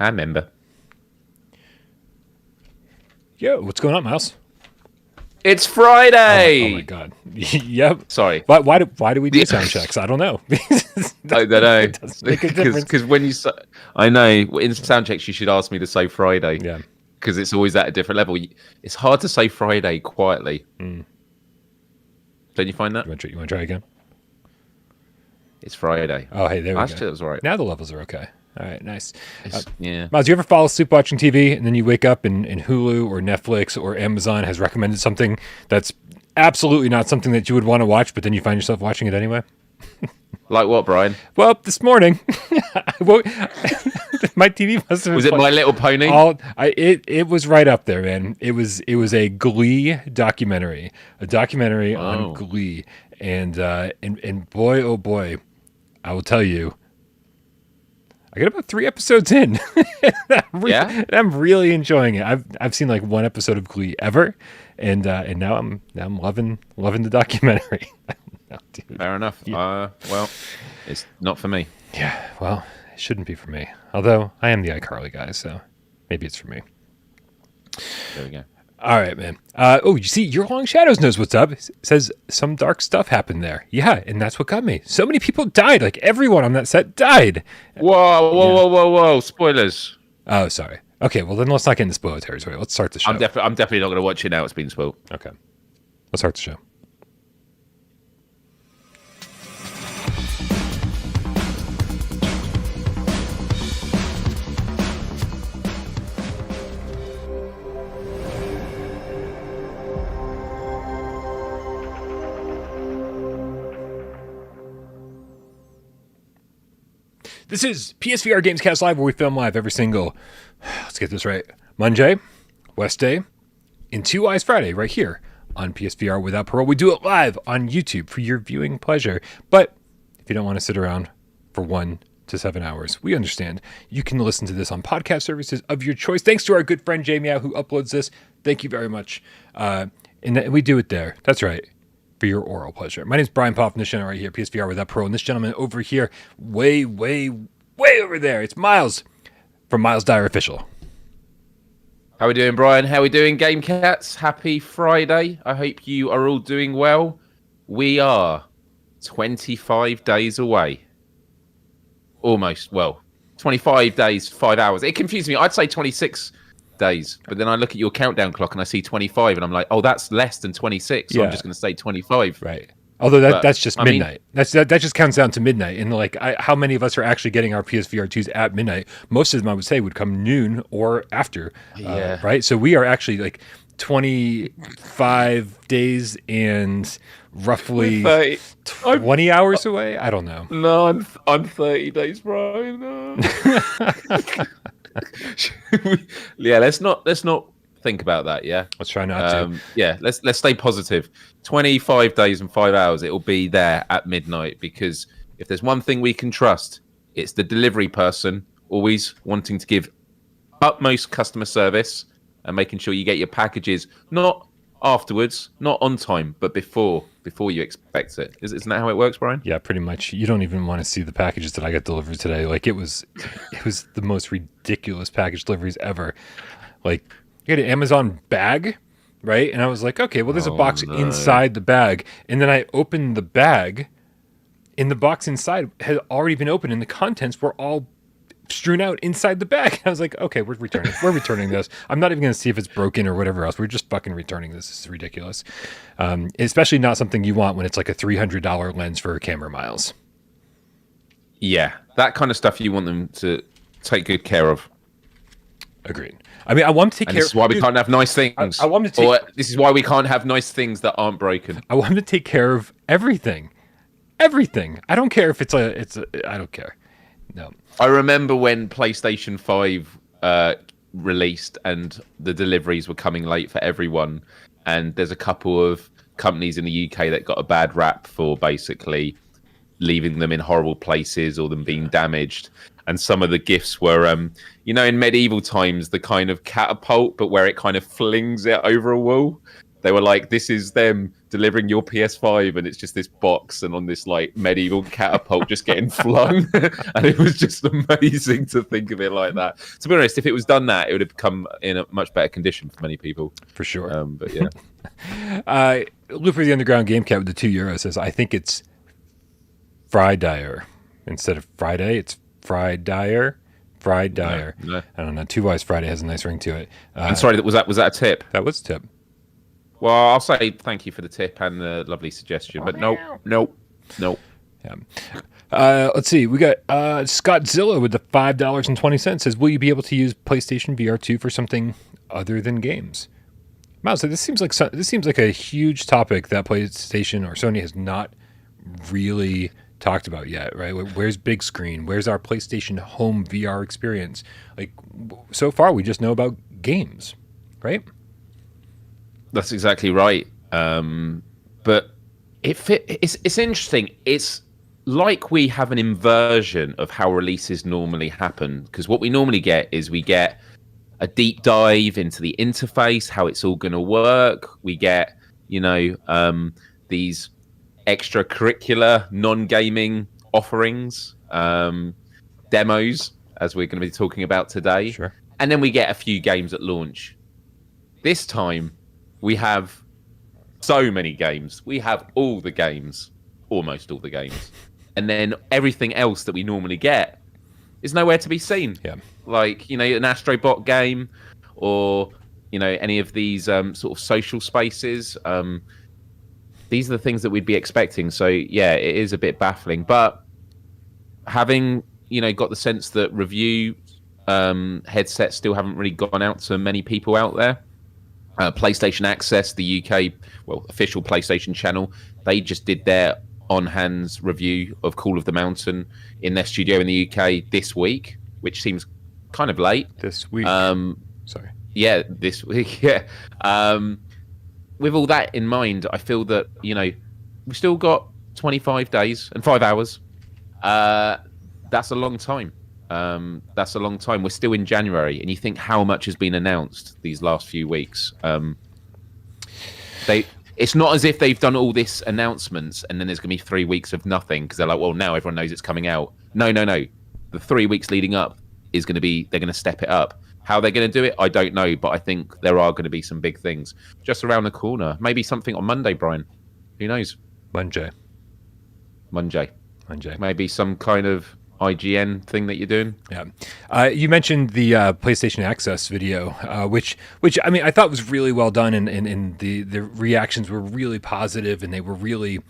I remember. Yo, what's going on, Myles? It's Friday. Oh my God. Yep. Sorry. Why do we do sound checks? I don't know. I don't know. It doesn't make a difference. Because when you say, I know in sound checks you should ask me to say Friday. Yeah. Because it's always at a different level. It's hard to say Friday quietly. Don't you find that? You want to try again? It's Friday. Oh, hey, there we go. Actually, that was all right. Now the levels are okay. All right, nice. Yeah. Myles, you ever fall asleep watching TV and then you wake up and Hulu or Netflix or Amazon has recommended something that's absolutely not something that you would want to watch, but then you find yourself watching it anyway? Like what, Brian? Well, this morning, my TV must have. Was it My Little Pony? It was right up there, man. It was a Glee documentary, on Glee, and boy, oh boy, I will tell you, I got about 3 episodes in. I'm really enjoying it. I've seen like 1 episode of Glee ever, and now I'm loving the documentary. No, fair enough. Yeah. Well, it's not for me. Yeah, well, it shouldn't be for me. Although I am the iCarly guy, so maybe it's for me. There we go. All right, man. You see, Your Long Shadows knows what's up. It says some dark stuff happened there. Yeah, and that's what got me. So many people died. Like everyone on that set died. Whoa! Spoilers. Oh, sorry. Okay, well then let's not get into spoiler territory. Let's start the show. I'm definitely not going to watch it now. It's been spoiled. Okay, let's start the show. This is PSVR GamesCast Live, where we film live every single, let's get this right, Monday, Wednesday, and 2 Eyes Friday, right here on PSVR without Parole. We do it live on YouTube for your viewing pleasure. But if you don't want to sit around for 1 to 7 hours, we understand. You can listen to this on podcast services of your choice. Thanks to our good friend Jamie who uploads this. Thank you very much. And we do it there. That's right. For your oral pleasure. My name's Brian Poff, and this channel right here, PSVR without Parole, and this gentleman over here, way over there, it's Myles from Myles Dyer Official. How we doing, Brian? How we doing, Game Cats? Happy Friday. I hope you are all doing well. We are 25 days away. Almost. Well, 25 days, 5 hours. It confused me. I'd say 26 days, but then I look at your countdown clock and I see 25 and I'm like, oh, that's less than 26, so I'm just going to say 25. Right. Although that's just midnight. That just counts down to midnight. And like, how many of us are actually getting our PSVR2s at midnight? Most of them, I would say, would come noon or after. Yeah. Right. So we are actually like 25 days and roughly 20 hours away. I don't know. No, I'm 30 days, Brian. No. Yeah, let's not think about that. Yeah, let's try not to. Yeah, let's stay positive. 25 days and 5 hours, it will be there at midnight, because if there's one thing we can trust, it's the delivery person always wanting to give utmost customer service and making sure you get your packages not afterwards, not on time, but before you expect it. Isn't that how it works, Brian? Yeah, pretty much. You don't even want to see the packages that I got delivered today. Like it was the most ridiculous package deliveries ever. Like you had an Amazon bag, right? And I was like, okay, well, there's a box inside the bag. And then I opened the bag, and the box inside had already been opened, and the contents were all strewn out inside the bag. I was like, okay, we're returning this. I'm not even going to see if it's broken or whatever else. We're just fucking returning this. This is ridiculous. Especially not something you want when it's like a $300 lens for a camera, Myles. Yeah, that kind of stuff you want them to take good care of. Agreed. I mean, I want to take care. This is why we can't have nice things. I want to take. Or this is why we can't have nice things that aren't broken. I want to take care of everything. Everything. I don't care if it's a. I don't care. No. I remember when PlayStation 5 released and the deliveries were coming late for everyone. And there's a couple of companies in the UK that got a bad rap for basically leaving them in horrible places or them being damaged. And some of the gifts were, in medieval times, the kind of catapult, but where it kind of flings it over a wall. They were like, this is them delivering your PS5, and it's just this box, and on this like medieval catapult just getting flung, and it was just amazing to think of it like that. To be honest, if it was done that, it would have come in a much better condition for many people, for sure. But yeah, Looper the Underground Game Cat with the €2 says, I think it's Friday instead of Friday. It's Friday. No. I don't know. Two Wise Friday has a nice ring to it. I'm sorry. Was that a tip? That was a tip. Well, I'll say thank you for the tip and the lovely suggestion, but nope. Yeah. Let's see. We got Scottzilla with the $5.20 says, will you be able to use PlayStation VR2 for something other than games? Myles, this seems like a huge topic that PlayStation or Sony has not really talked about yet, right? Where's big screen? Where's our PlayStation Home VR experience? Like, so far we just know about games, right? That's exactly right. But it's interesting. It's like we have an inversion of how releases normally happen, because what we normally get is we get a deep dive into the interface, how it's all going to work. We get, these extracurricular non-gaming offerings, demos, as we're going to be talking about today. Sure. And then we get a few games at launch. This time, we have so many games. We have all the games, almost all the games. And then everything else that we normally get is nowhere to be seen. Yeah. Like, an Astrobot game, or, any of these sort of social spaces. These are the things that we'd be expecting. So, yeah, it is a bit baffling. But having, got the sense that review headsets still haven't really gone out to many people out there. PlayStation Access, the UK, official PlayStation channel, they just did their on-hands review of Call of the Mountain in their studio in the UK this week, which seems kind of late. This week? Sorry. Yeah, this week, yeah. With all that in mind, I feel that, we've still got 25 days and 5 hours. That's a long time. That's a long time. We're still in January, and you think how much has been announced these last few weeks. It's not as if they've done all this announcements and then there's going to be 3 weeks of nothing because they're like, well, now everyone knows it's coming out. No. The 3 weeks leading up is going to be, they're going to step it up. How they're going to do it, I don't know, but I think there are going to be some big things just around the corner. Maybe something on Monday, Brian. Who knows? Monday. Maybe some kind of IGN thing that you're doing. Yeah. You mentioned the PlayStation Access video, which I mean, I thought was really well done, and the reactions were really positive, and they were really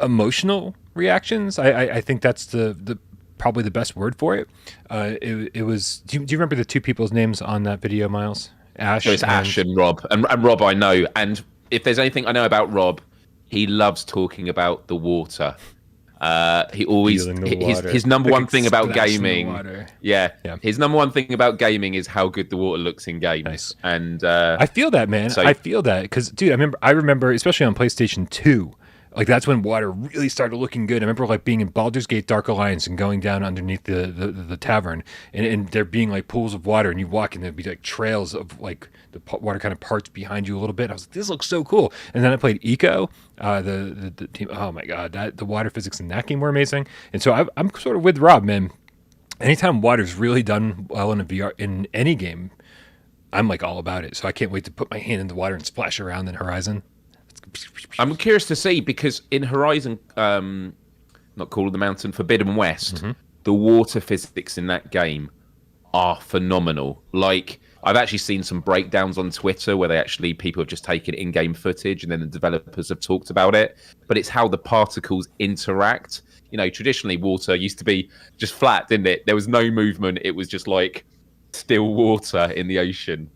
emotional reactions. I think that's the probably the best word for it. It was. Do you remember the two people's names on that video, Myles? Ash. So it's Ash and Rob, and Rob I know. And if there's anything I know about Rob, he loves talking about the water. He always his number one thing about gaming. Yeah, his number one thing about gaming is how good the water looks in games. Nice. And I feel that, man. I feel that because, dude, I remember, especially on PlayStation 2. Like, that's when water really started looking good. I remember, like, being in Baldur's Gate Dark Alliance and going down underneath the tavern, and there being, like, pools of water, and you walk, and there'd be, like, trails of, like, the water kind of parts behind you a little bit. I was like, this looks so cool. And then I played Eco, the team. Oh, my God. The water physics in that game were amazing. And so I'm sort of with Rob, man. Anytime water's really done well in a VR, in any game, I'm, like, all about it. So I can't wait to put my hand in the water and splash around in Horizon. I'm curious to see, because in Horizon, not Call of the Mountain, Forbidden West, the water physics in that game are phenomenal. Like, I've actually seen some breakdowns on Twitter where people have just taken in-game footage and then the developers have talked about it. But it's how the particles interact. Traditionally water used to be just flat, didn't it? There was no movement. It was just like still water in the ocean.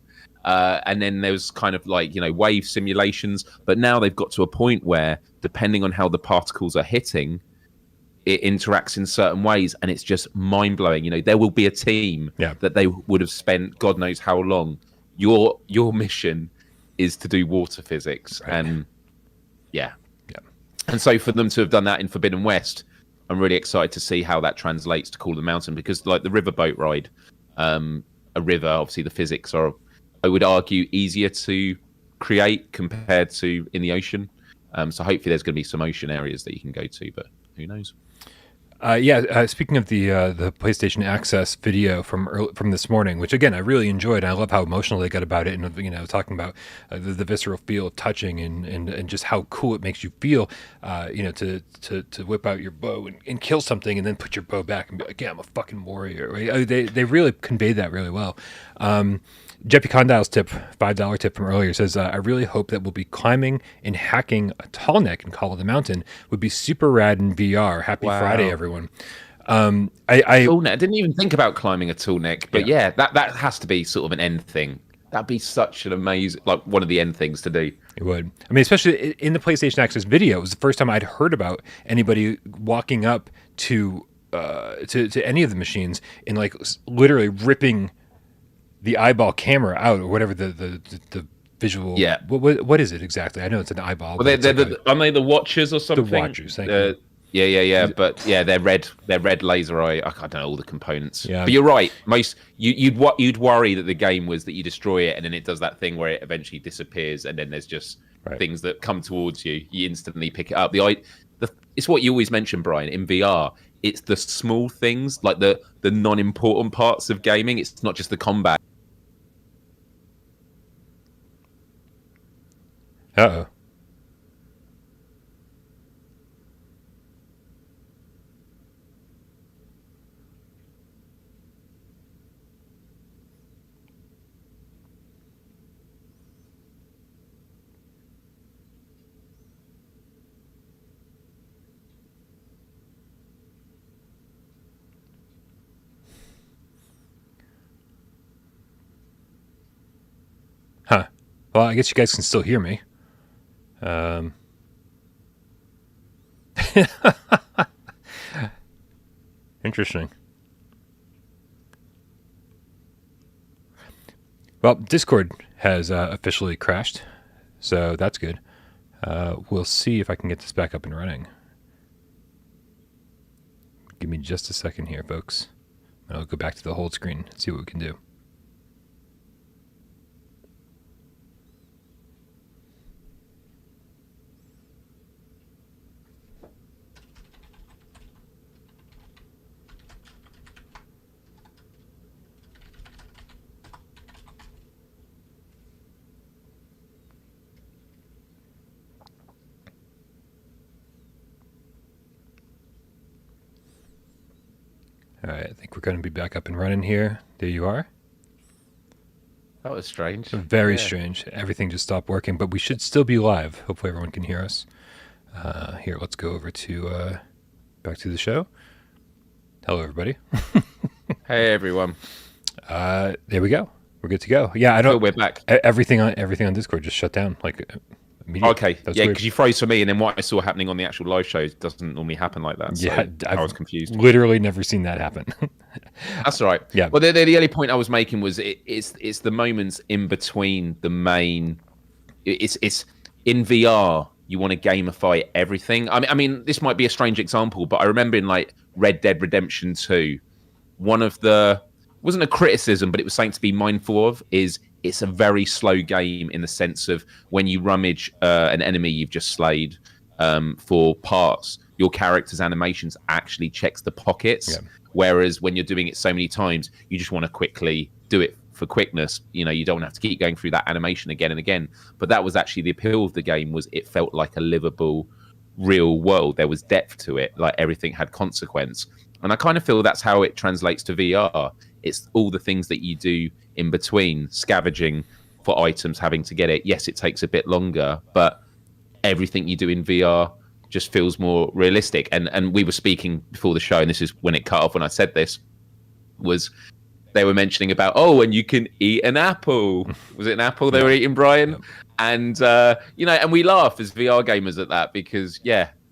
And then there was kind of like, wave simulations. But now they've got to a point where, depending on how the particles are hitting, it interacts in certain ways. And it's just mind-blowing. There will be a team that they would have spent God knows how long. Your mission is to do water physics. Right. And yeah. And so for them to have done that in Forbidden West, I'm really excited to see how that translates to Call of the Mountain. Because, like, the riverboat ride, a river, obviously the physics are, I would argue, easier to create compared to in the ocean. So hopefully there's going to be some ocean areas that you can go to, but who knows? Speaking of the PlayStation Access video from this morning, which again I really enjoyed. I love how emotional they got about it, and talking about the visceral feel of touching and just how cool it makes you feel. To whip out your bow and kill something, and then put your bow back and be like, yeah, I'm a fucking warrior. Right? They really conveyed that really well. Jeppy Condyl's tip, $5 tip from earlier, says, I really hope that we'll be climbing and hacking a tall neck in Call of the Mountain. Would be super rad in VR. Happy Friday, everyone. I didn't even think about climbing a tall neck, but yeah, that has to be sort of an end thing. That'd be such an amazing, like one of the end things to do. It would. I mean, especially in the PlayStation Access video, it was the first time I'd heard about anybody walking up to any of the machines and like literally ripping the eyeball camera out, or whatever the visual. Yeah. What is it exactly? I know it's an eyeball. Well, aren't they the Watchers or something? The Watchers. Thank you. Yeah. But yeah, they're red laser eye. I don't know all the components. Yeah. But you're right. You'd worry that the game was that you destroy it and then it does that thing where it eventually disappears and then there's just things that come towards you. You instantly pick it up. It's what you always mention, Brian, in VR. It's the small things, like the non-important parts of gaming. It's not just the combat. Uh-oh. Huh. Well, I guess you guys can still hear me. Interesting. Well, Discord has officially crashed, so that's good. We'll see if I can get this back up and running. Give me just a second here, folks. I'll go back to the hold screen and see what we can do. All right, I think we're going to be back up and running here. There you are. That was strange. Very strange. Everything just stopped working, but we should still be live. Hopefully everyone can hear us. Here, let's go over to back to the show. Hello, everybody. Hey, everyone. There we go. We're good to go. Yeah, I don't. So we're back. Everything on Discord just shut down like immediately. Okay, yeah, because you froze for me, and then what I saw happening on the actual live show doesn't normally happen like that. So I was confused. Literally never seen that happen. That's all right. Yeah. Well, the only point I was making was it's the moments in between the main. It's in VR. You want to gamify everything. I mean, this might be a strange example, but I remember in like Red Dead Redemption 2, one of the wasn't a criticism, but it was something to be mindful of. Is it's a very slow game in the sense of when you rummage an enemy you've just slayed for parts, your character's animations actually checks the pockets. Yeah. Whereas when you're doing it so many times, you just want to quickly do it for quickness. You know, you don't have to keep going through that animation again and again. But that was actually the appeal of the game, was it felt like a livable real world. There was depth to it, like everything had consequence. And I kind of feel that's how it translates to VR. It's all the things that you do in between, scavenging for items, having to get it. Yes, it takes a bit longer, but everything you do in VR just feels more realistic. And we were speaking before the show, and this is when it cut off when I said this, was they were mentioning about, and you can eat an apple. Was it an apple they were eating, Brian? Yeah. And, and we laugh as VR gamers at that because,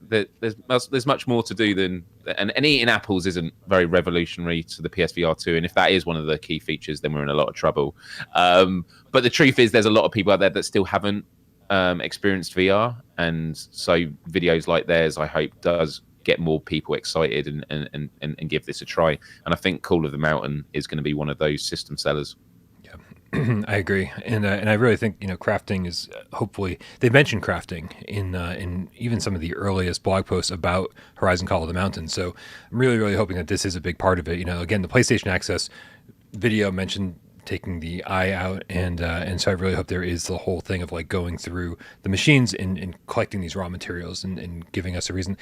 there's much more to do than... And eating apples isn't very revolutionary to the PSVR 2. And if that is one of the key features, then we're in a lot of trouble. But the truth is there's a lot of people out there that still haven't experienced VR. And so videos like theirs, I hope, does get more people excited and give this a try. And I think Call of the Mountain is going to be one of those system sellers. Yeah, I agree, and I really think crafting is hopefully they mentioned crafting in even some of the earliest blog posts about Horizon Call of the Mountain. So I'm really hoping that this is a big part of it. Again, the PlayStation Access video mentioned taking the eye out, and so I really hope there is the whole thing of like going through the machines and collecting these raw materials and giving us a reason.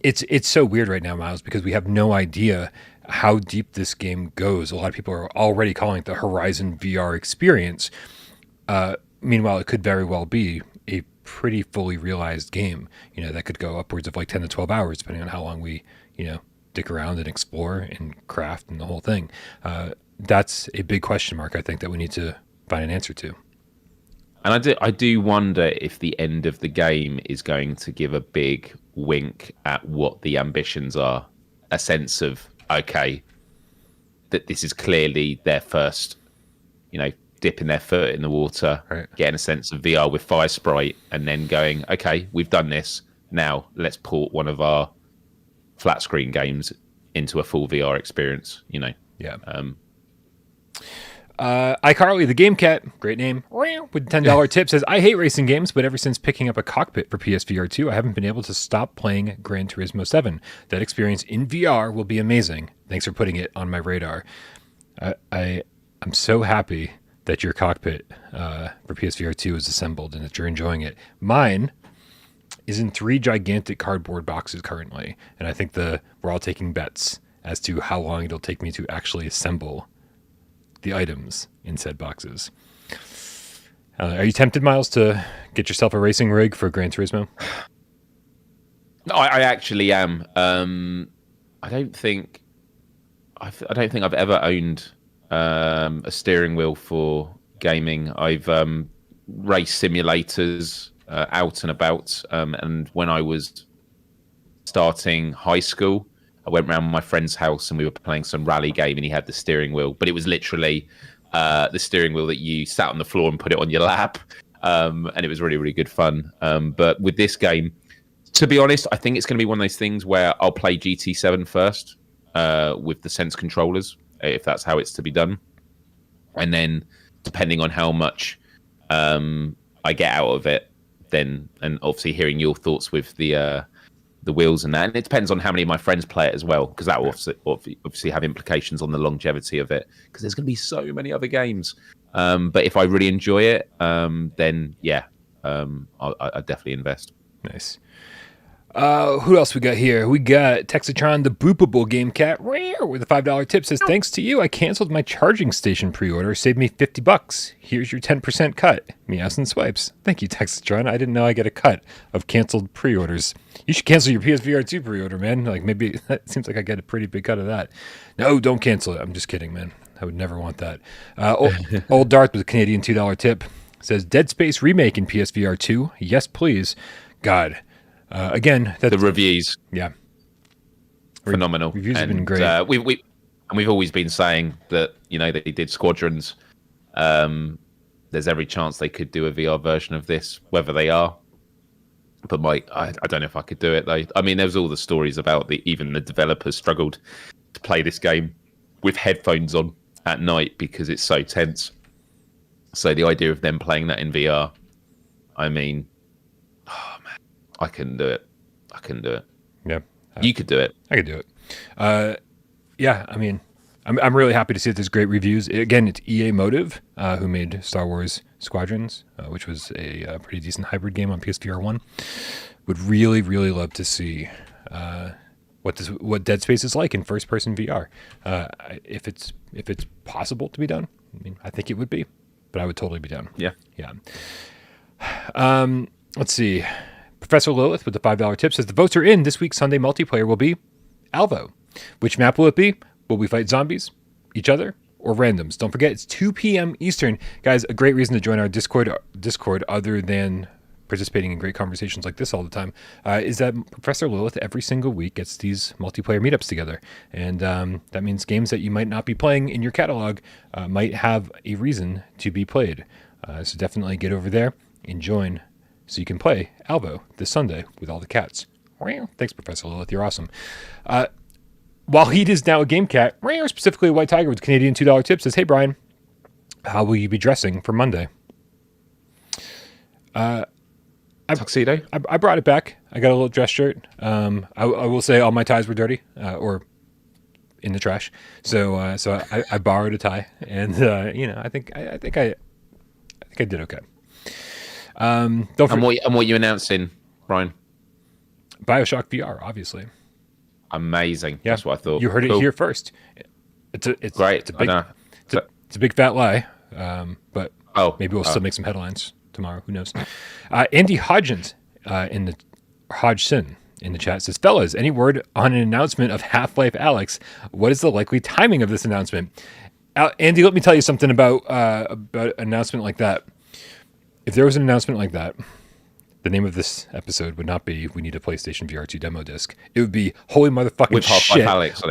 It's so weird right now, Myles, because we have no idea how deep this game goes. A lot of people are already calling it the Horizon VR experience. Meanwhile, it could very well be a pretty fully realized game, that could go upwards of like 10 to 12 hours, depending on how long we, dick around and explore and craft and the whole thing. That's a big question mark, I think, that we need to find an answer to. And I do wonder if the end of the game is going to give a big wink at what the ambitions are. A sense of, okay, that this is clearly their first, dipping their foot in the water, right, getting a sense of VR with Fire Sprite, and then going, okay, we've done this. Now let's port one of our flat screen games into a full VR experience, Yeah. iCarly, the Game Cat, great name, with $10 tip says, I hate racing games, but ever since picking up a cockpit for PSVR2, I haven't been able to stop playing Gran Turismo 7. That experience in VR will be amazing. Thanks for putting it on my radar. I'm so happy that your cockpit for PSVR2 is assembled and that you're enjoying it. Mine is in 3 gigantic cardboard boxes currently, and I think we're all taking bets as to how long it'll take me to actually assemble the items in said boxes. Are you tempted, Myles, to get yourself a racing rig for Gran Turismo? No, I actually am. I don't think I've ever owned a steering wheel for gaming. I've raced simulators out and about, and when I was starting high school, I went round my friend's house and we were playing some rally game, and he had the steering wheel, but it was literally the steering wheel that you sat on the floor and put it on your lap, and it was really good fun. But with this game, to be honest, I think it's going to be one of those things where I'll play GT7 first with the Sense controllers, if that's how it's to be done, and then depending on how much I get out of it, then, and obviously hearing your thoughts with the wheels and that, and it depends on how many of my friends play it as well, because that will obviously have implications on the longevity of it, because there's going to be so many other games. But if I really enjoy it, then yeah, I'll definitely invest. Nice. Who else we got here? We got Texatron, the Boopable Game Cat, with a $5 tip, says, thanks to you, I canceled my charging station pre-order, saved me $50. Here's your 10% cut. Meows and swipes. Thank you, Texatron. I didn't know I get a cut of canceled pre-orders. You should cancel your PSVR 2 pre-order, man. Like, maybe that seems like I get a pretty big cut of that. No, don't cancel it. I'm just kidding, man. I would never want that. Old Darth with a Canadian $2 tip says, Dead Space remake in PSVR 2. Yes, please. God. Again, that's, the reviews, yeah, phenomenal. Reviews have been great. We've always been saying that they did Squadrons. There's every chance they could do a VR version of this, whether they are. But Mike, I don't know if I could do it though. I mean, there was all the stories about even the developers struggled to play this game with headphones on at night because it's so tense. So the idea of them playing that in VR, I mean, oh man, I couldn't do it. Yeah, you could do it. I could do it. Yeah, I mean, I'm really happy to see that there's great reviews. Again, it's EA Motive, who made Star Wars Squadrons, which was a pretty decent hybrid game on PSVR 1. Would really love to see what Dead Space is like in first-person VR. If it's possible to be done, I mean, I think it would be, but I would totally be down. Yeah. Let's see. Professor Lilith with the $5 tip says, the votes are in. This week's Sunday multiplayer will be Alvo. Which map will it be? Will we fight zombies, each other, or randoms? Don't forget, it's 2 p.m. Eastern. Guys, a great reason to join our Discord other than participating in great conversations like this all the time, is that Professor Lilith every single week gets these multiplayer meetups together. And that means games that you might not be playing in your catalog might have a reason to be played. So definitely get over there and join so you can play Alvo this Sunday with all the cats. Thanks, Professor Lilith. You're awesome. While Heat is now a game cat, specifically a White Tiger with Canadian $2 tip, says, hey, Brian, How will you be dressing for Monday? Tuxedo? I brought it back. I got a little dress shirt. I will say all my ties were dirty or in the trash. So I borrowed a tie, and I think I did okay. Don't forget And what you announcing, Brian? BioShock VR, obviously. Amazing. Yeah, That's what I thought. You heard Cool. it here first. It's Great. It's a big fat lie. But maybe we'll still make some headlines tomorrow. Who knows? Andy Hodgson in the chat says, "Fellas, any word on an announcement of Half-Life Alyx? What is the likely timing of this announcement?" Andy, let me tell you something about an announcement like that. If there was an announcement like that, the name of this episode would not be "We need a PlayStation VR2 demo disc." It would be "Holy motherfucking with shit!" Half-Life Alyx on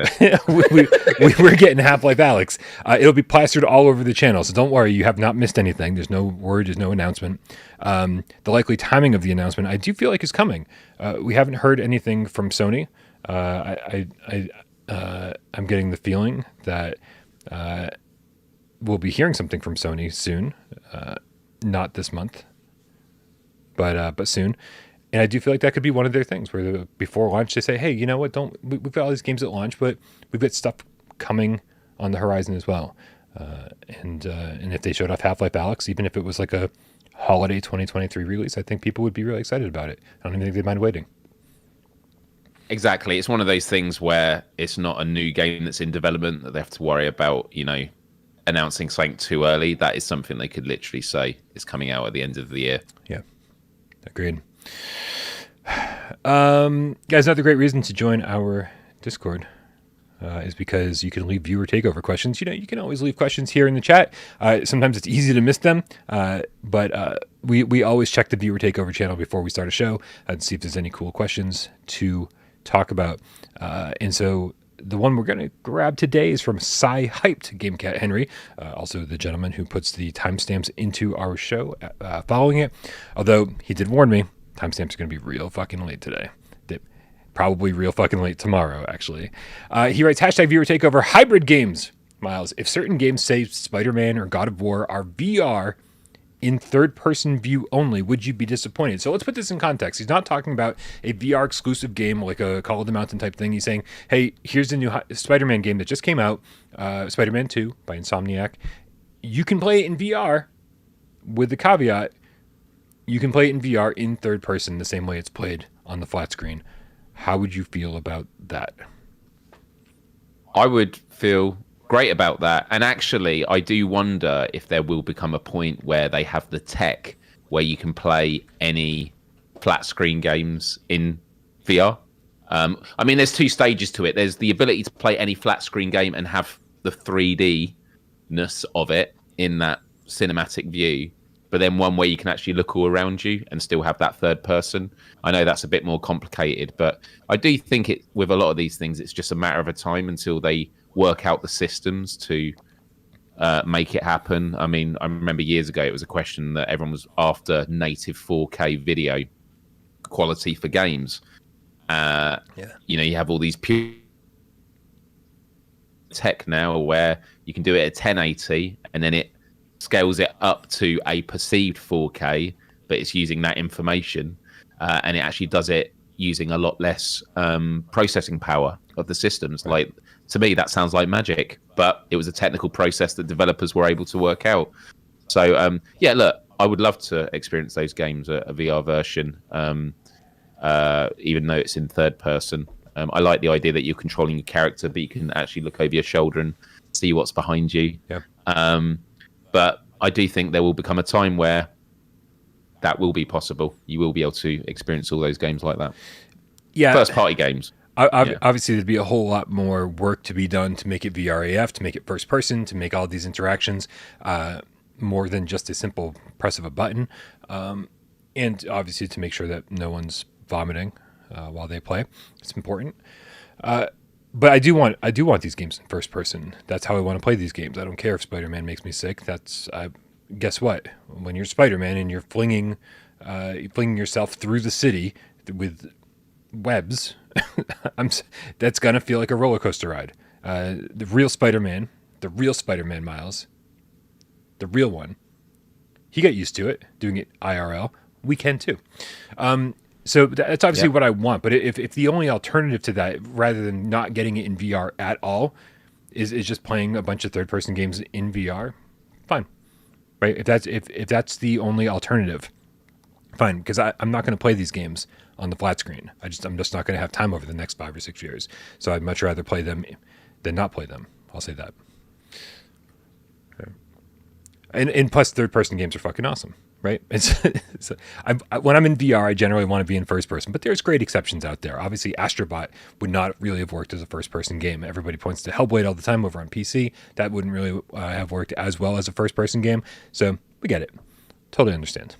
it. We're getting Half-Life Alyx. It'll be plastered all over the channel, so don't worry. You have not missed anything. There's no word. There's no announcement. The likely timing of the announcement, I do feel like, is coming. We haven't heard anything from Sony. I'm getting the feeling that we'll be hearing something from Sony soon. Not this month, but soon. And I do feel like that could be one of their things where before launch they say, "Hey, you know what? We've got all these games at launch, but we've got stuff coming on the horizon as well." And if they showed off Half-Life Alyx, even if it was like a holiday 2023 release, I think people would be really excited about it. I don't even think they'd mind waiting. Exactly. It's one of those things where it's not a new game that's in development that they have to worry about, announcing something too early. That is something they could literally say is coming out at the end of the year. Yeah, agreed. Guys, another great reason to join our Discord is because you can leave viewer takeover questions. You can always leave questions here in the chat. Sometimes it's easy to miss them, but we always check the viewer takeover channel before we start a show and see if there's any cool questions to talk about. And so the one we're going to grab today is from Cy Hyped GameCat Henry, also the gentleman who puts the timestamps into our show following it. Although he did warn me, timestamps are going to be real fucking late today. Probably real fucking late tomorrow, actually. He writes, #viewer takeover hybrid games. Miles, if certain games, say Spider-Man or God of War, are VR in third-person view only, would you be disappointed? So let's put this in context. He's not talking about a VR exclusive game like a Call of the Mountain type thing. He's saying, hey, here's the new Spider-Man game that just came out, Spider-Man 2 by Insomniac. You can play it in VR with the caveat, you can play it in VR in third person the same way it's played on the flat screen. How would you feel about that? I would feel great about that. And actually, I do wonder if there will become a point where they have the tech where you can play any flat screen games in VR. I mean, there's two stages to it. There's the ability to play any flat screen game and have the 3D-ness of it in that cinematic view. But then one where you can actually look all around you and still have that third person. I know that's a bit more complicated, but I do think with a lot of these things, it's just a matter of a time until they work out the systems to make it happen. I mean, I remember years ago, it was a question that everyone was after native 4K video quality for games. You have all these pure tech now where you can do it at 1080 and then it scales it up to a perceived 4K, but it's using that information, and it actually does it using a lot less processing power of the systems. Right. Like, to me, that sounds like magic, but it was a technical process that developers were able to work out. So, look, I would love to experience those games, a VR version, even though it's in third person. I like the idea that you're controlling your character, but you can actually look over your shoulder and see what's behind you. Yeah. But I do think there will become a time where that will be possible. You will be able to experience all those games like that. Yeah. First party games. Obviously, there'd be a whole lot more work to be done to make it VRAF, to make it first person, to make all these interactions more than just a simple press of a button. And obviously to make sure that no one's vomiting while they play. It's important. But I do want these games in first person. That's how I want to play these games. I don't care if Spider-Man makes me sick. Guess what? When you're Spider-Man and you're flinging yourself through the city with webs, that's gonna feel like a roller coaster ride. The real Spider-Man, Miles, the real one. He got used to it, doing it IRL. We can too. So that's obviously what I want. But if the only alternative to that, rather than not getting it in VR at all, is just playing a bunch of third-person games in VR, fine, right? If that's the only alternative, fine. Because I'm not going to play these games on the flat screen. I'm just not going to have time over the next 5 or 6 years. So I'd much rather play them than not play them. I'll say that. Okay. And plus, third-person games are fucking awesome, right? When I'm in VR, I generally want to be in first person, but there's great exceptions out there. Obviously, Astrobot would not really have worked as a first-person game. Everybody points to Hellblade all the time over on PC. That wouldn't really have worked as well as a first-person game. So we get it. Totally understand.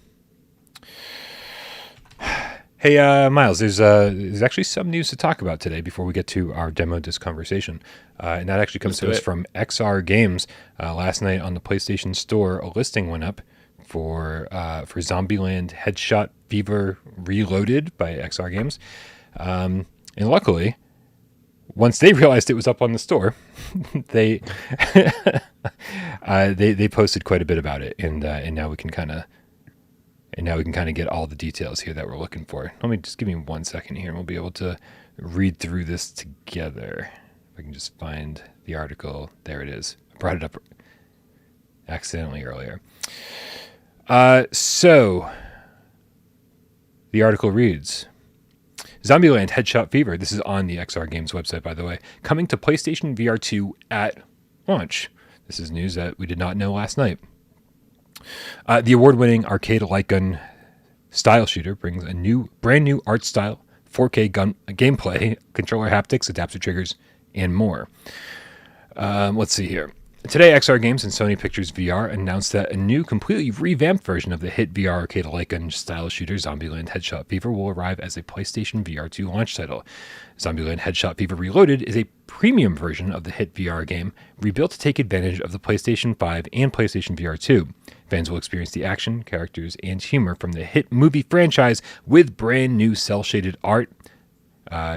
Hey, Myles, there's actually some news to talk about today before we get to our demo disc conversation. And that actually comes to us from XR Games. Last night on the PlayStation Store, a listing went up for Zombieland Headshot Fever Reloaded by XR Games. And luckily, once they realized it was up on the store, they they posted quite a bit about it, and now we can kind of get all the details here that we're looking for. Let me just give me 1 second here, and we'll be able to read through this together. If I can just find the article. There it is. I brought it up accidentally earlier. So the article reads, Zombieland Headshot Fever, this is on the XR Games website, by the way, coming to PlayStation VR2 at launch. This is news that we did not know last night. The award-winning arcade light gun style shooter brings a brand new art style, 4K gameplay, controller haptics, adaptive triggers, and more. Let's see here. Today, XR Games and Sony Pictures VR announced that a new, completely revamped version of the hit VR arcade light gun style shooter Zombieland Headshot Fever will arrive as a PlayStation VR2 launch title. Zombieland Headshot Fever Reloaded is a premium version of the hit VR game, rebuilt to take advantage of the PlayStation 5 and PlayStation VR 2. Fans will experience the action, characters, and humor from the hit movie franchise with brand new cel-shaded art,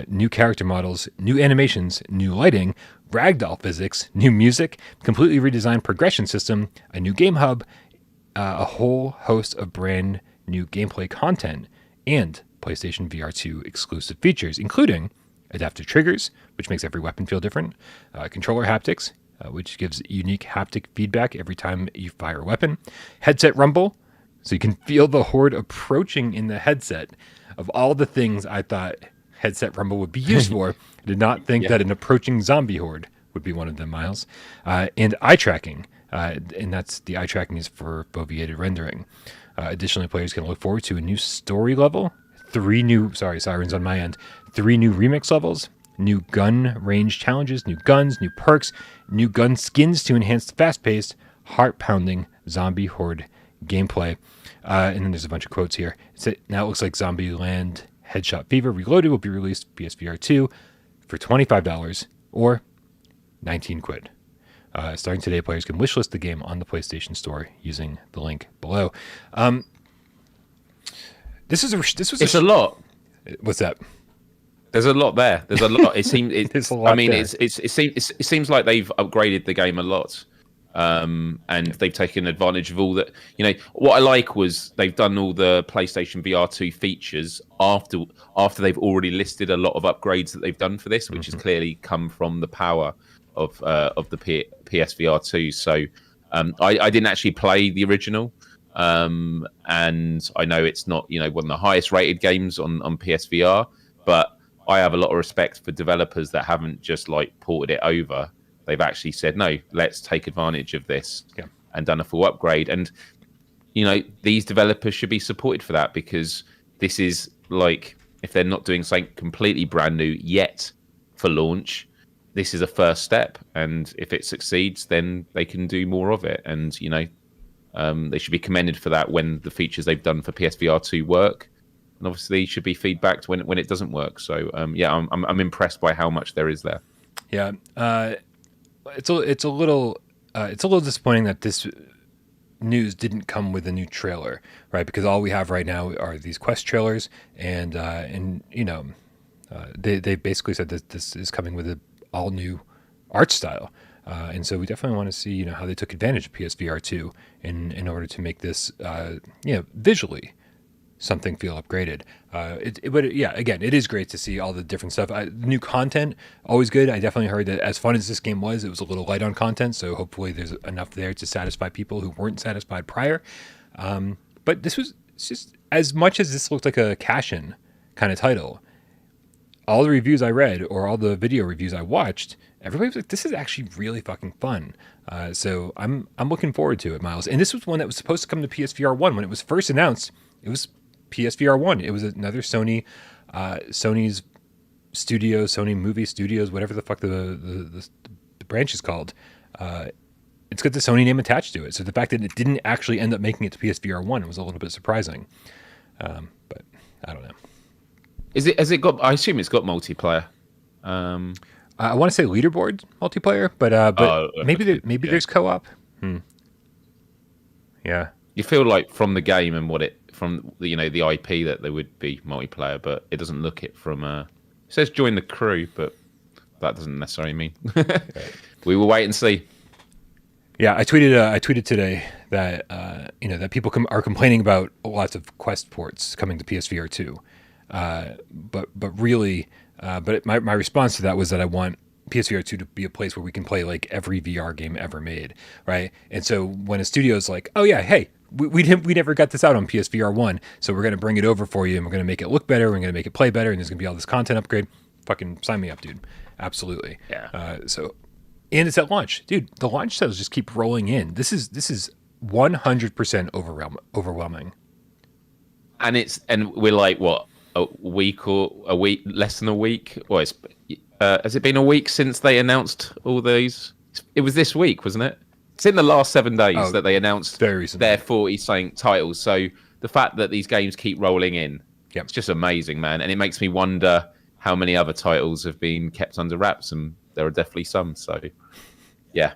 new character models, new animations, new lighting, ragdoll physics, new music, completely redesigned progression system, a new game hub, a whole host of brand new gameplay content, and PlayStation VR 2 exclusive features, including adaptive triggers, which makes every weapon feel different, controller haptics, which gives unique haptic feedback every time you fire a weapon, headset rumble, so you can feel the horde approaching in the headset. Of all the things I thought headset rumble would be used for, I did not think that an approaching zombie horde would be one of them, Myles. And eye tracking, and that's the eye tracking is for foveated rendering. Additionally, players can look forward to a new story level, 3 new remix levels, new gun range challenges, new guns, new perks, new gun skins to enhance the fast-paced, heart-pounding zombie horde gameplay. And then there's a bunch of quotes here. Now it looks like Zombieland Headshot Fever Reloaded will be released PSVR 2 for $25 or 19 quid. Starting today, players can wishlist the game on the PlayStation Store using the link below. It's a lot. What's that? There's a lot there. There's a lot. It seems. There's a lot there. It seems like they've upgraded the game a lot, and they've taken advantage of all that. You know, what I like was they've done all the PlayStation VR2 features after they've already listed a lot of upgrades that they've done for this, which has clearly come from the power of the PSVR 2. So I didn't actually play the original, and I know it's not one of the highest rated games on PSVR, but I have a lot of respect for developers that haven't just ported it over. They've actually said, no, let's take advantage of this and done a full upgrade. And, these developers should be supported for that, because this is if they're not doing something completely brand new yet for launch, this is a first step. And if it succeeds, then they can do more of it. And, they should be commended for that when the features they've done for PSVR 2 work. And obviously should be feedbacked when it doesn't work. So I'm impressed by how much there is there. Yeah, it's a little disappointing that this news didn't come with a new trailer, right? Because all we have right now are these Quest trailers, and they basically said that this is coming with an all new art style. And so we definitely want to see, how they took advantage of PSVR 2 in order to make this, visually something feel upgraded. Again, it is great to see all the different stuff. New content, always good. I definitely heard that as fun as this game was, it was a little light on content. So hopefully there's enough there to satisfy people who weren't satisfied prior. But this was just, as much as this looked like a cash-in kind of title, all the reviews I read or all the video reviews I watched, everybody was like, this is actually really fucking fun. So I'm looking forward to it, Myles. And this was one that was supposed to come to PSVR 1. When it was first announced, it was PSVR 1. It was another Sony's studio, Sony Movie Studios, whatever the fuck the branch is called. It's got the Sony name attached to it. So the fact that it didn't actually end up making it to PSVR 1 was a little bit surprising. But I don't know. Has it got? I assume it's got multiplayer. I want to say leaderboard multiplayer, but maybe there's co-op. Yeah. You feel like from the game and from the IP that there would be multiplayer, but it doesn't look it from. It says join the crew, but that doesn't necessarily mean. We will wait and see. Yeah, I tweeted today that that people are complaining about lots of Quest ports coming to PSVR 2, but my response to that was that I want PSVR 2 to be a place where we can play like every VR game ever made, right? And so when a studio's like, oh yeah, hey, we never got this out on PSVR 1, so we're gonna bring it over for you and we're gonna make it look better, we're gonna make it play better, and there's gonna be all this content upgrade. Fucking sign me up, dude. Absolutely. Yeah. And it's at launch, dude. The launch sales just keep rolling in. This is 100% overwhelming. And we're like what, a week, less than a week, or has it been a week since they announced all these? It was this week, wasn't it? It's in the last 7 days that they announced their 40-something titles. So the fact that these games keep rolling in, it's just amazing, man. And it makes me wonder how many other titles have been kept under wraps, and there are definitely some. So, yeah.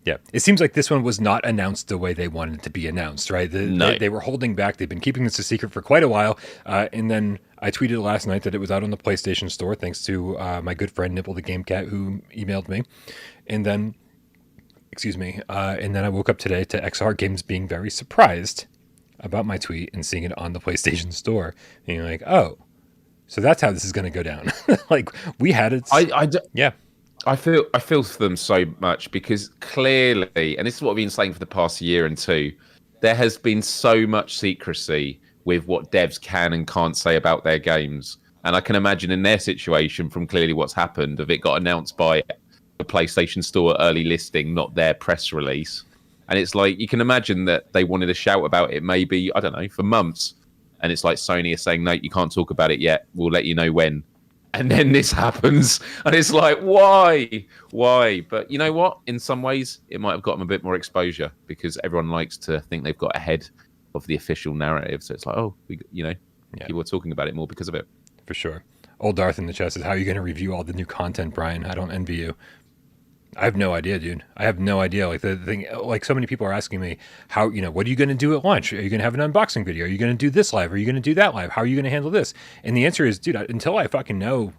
Yeah, it seems like this one was not announced the way they wanted it to be announced, right? They were holding back. They've been keeping this a secret for quite a while. And then I tweeted last night that it was out on the PlayStation Store, thanks to my good friend Nibble the Game Cat, who emailed me. And then, and then I woke up today to XR Games being very surprised about my tweet and seeing it on the PlayStation Store. And you're like, oh, so that's how this is going to go down. Like, we had it. Yeah. I feel for them so much, because clearly, and this is what I've been saying for the past year and two, there has been so much secrecy with what devs can and can't say about their games. And I can imagine in their situation, from clearly what's happened, if it got announced by the PlayStation Store early listing, not their press release. And it's like, you can imagine that they wanted to shout about it maybe, I don't know, for months. And it's like Sony is saying, no, you can't talk about it yet. We'll let you know when. And then this happens, and it's like, why? But you know what? In some ways, it might have got them a bit more exposure, because everyone likes to think they've got ahead of the official narrative. So it's like, oh, people are talking about it more because of it. For sure. Old Darth in the chat says, how are you going to review all the new content, Brian? I don't envy you. I have no idea, dude. I have no idea. Like, the thing, like, so many people are asking me, how, what are you going to do at launch? Are you going to have an unboxing video? Are you going to do this live? Are you going to do that live? How are you going to handle this? And the answer is, dude, until I fucking know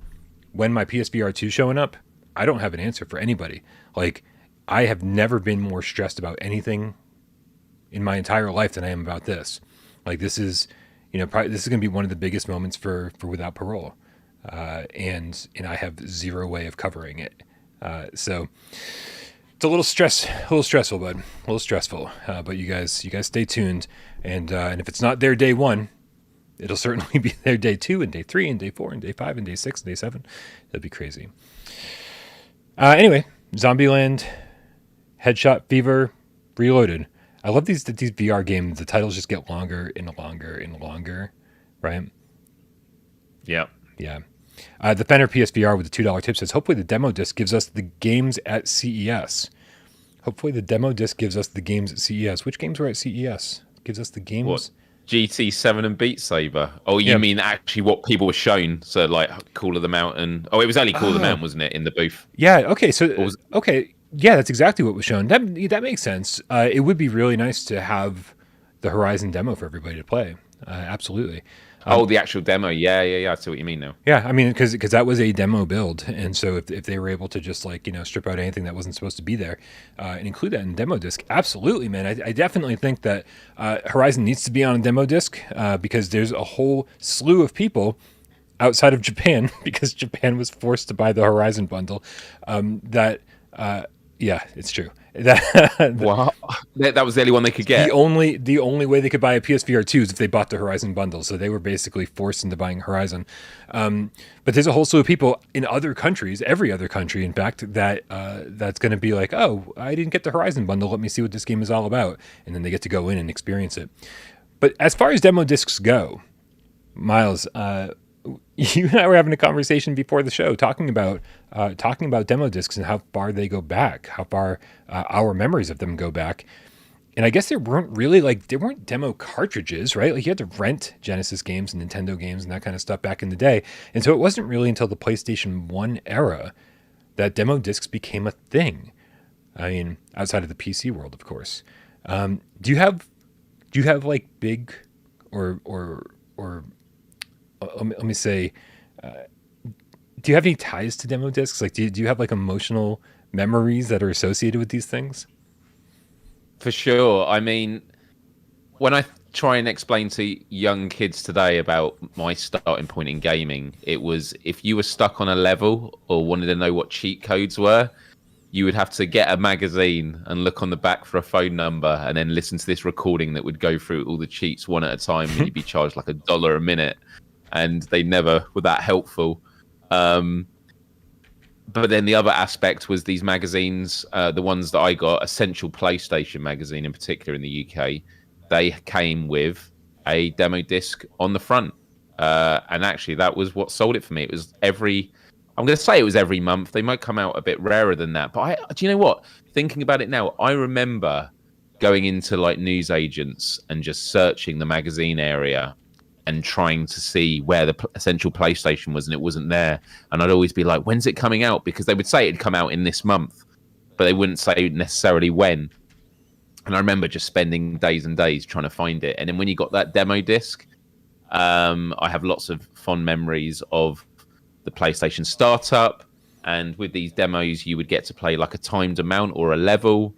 when my PSVR 2 is showing up, I don't have an answer for anybody. Like, I have never been more stressed about anything in my entire life than I am about this. Like, this is, probably, this is going to be one of the biggest moments for Without Parole. And I have zero way of covering it. So it's a little stressful, bud. A little stressful. But you guys stay tuned. And if it's not their day 1, it'll certainly be their day 2 and day 3 and day 4 and day 5 and day 6 and day 7. It'll be crazy. Anyway, Zombieland Headshot Fever Reloaded. I love these VR games. The titles just get longer and longer and longer, right? Yeah. Yeah. The Fenner PSVR with the $2 tip says, hopefully the demo disc gives us the games at CES. Hopefully the demo disc gives us the games at CES. Which games were at CES? Gives us the games? What? GT7 and Beat Saber. Oh, you mean actually what people were shown? So like Call of the Mountain. Oh, it was only Call of the Mountain, wasn't it, in the booth? Yeah. Okay. So okay. Yeah, that's exactly what was shown. That makes sense. It would be really nice to have the Horizon demo for everybody to play. Absolutely. Oh, the actual demo. Yeah. I see what you mean now. Yeah, I mean, because that was a demo build, and so if they were able to just like strip out anything that wasn't supposed to be there, and include that in demo disc, absolutely, man. I definitely think that Horizon needs to be on a demo disc because there's a whole slew of people outside of Japan because Japan was forced to buy the Horizon bundle. Yeah, it's true. Wow, that was the only one they could get. The only way they could buy a PSVR 2 is if they bought the Horizon bundle. So they were basically forced into buying Horizon. But there's a whole slew of people in other countries, every other country, in fact, that's going to be like, oh, I didn't get the Horizon bundle. Let me see what this game is all about. And then they get to go in and experience it. But as far as demo discs go, Myles, you and I were having a conversation before the show talking about demo discs and how far they go back, how far our memories of them go back. And I guess there weren't demo cartridges, right? Like you had to rent Genesis games and Nintendo games and that kind of stuff back in the day. And so it wasn't really until the PlayStation 1 era that demo discs became a thing. I mean, outside of the PC world, of course. Do you have like big or let me say, do you have any ties to demo discs? Like, do you have like emotional memories that are associated with these things? For sure. I mean, when I try and explain to young kids today about my starting point in gaming, it was if you were stuck on a level or wanted to know what cheat codes were, you would have to get a magazine and look on the back for a phone number and then listen to this recording that would go through all the cheats one at a time, and you'd be charged like $1 a minute. And they never were that helpful. But then the other aspect was these magazines, the ones that I got, Essential PlayStation magazine in particular in the UK, they came with a demo disc on the front. And actually that was what sold it for me. It was I'm going to say it was every month. They might come out a bit rarer than that. But do you know what? Thinking about it now, I remember going into like newsagents and just searching the magazine area and trying to see where the Essential PlayStation was, and it wasn't there. And I'd always be like, when's it coming out? Because they would say it'd come out in this month, but they wouldn't say necessarily when. And I remember just spending days and days trying to find it. And then when you got that demo disc, I have lots of fond memories of the PlayStation startup. And with these demos, you would get to play like a timed amount or a level.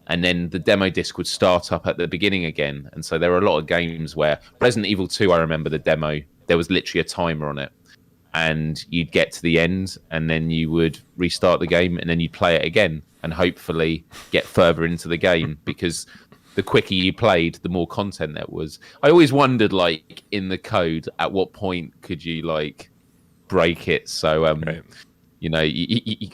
And then the demo disc would start up at the beginning again. And so there were a lot of games where Resident Evil 2, I remember the demo, there was literally a timer on it. And you'd get to the end and then you would restart the game and then you'd play it again and hopefully get further into the game, because the quicker you played, the more content there was. I always wondered, like, in the code, at what point could you, like, break it? So, right. You know,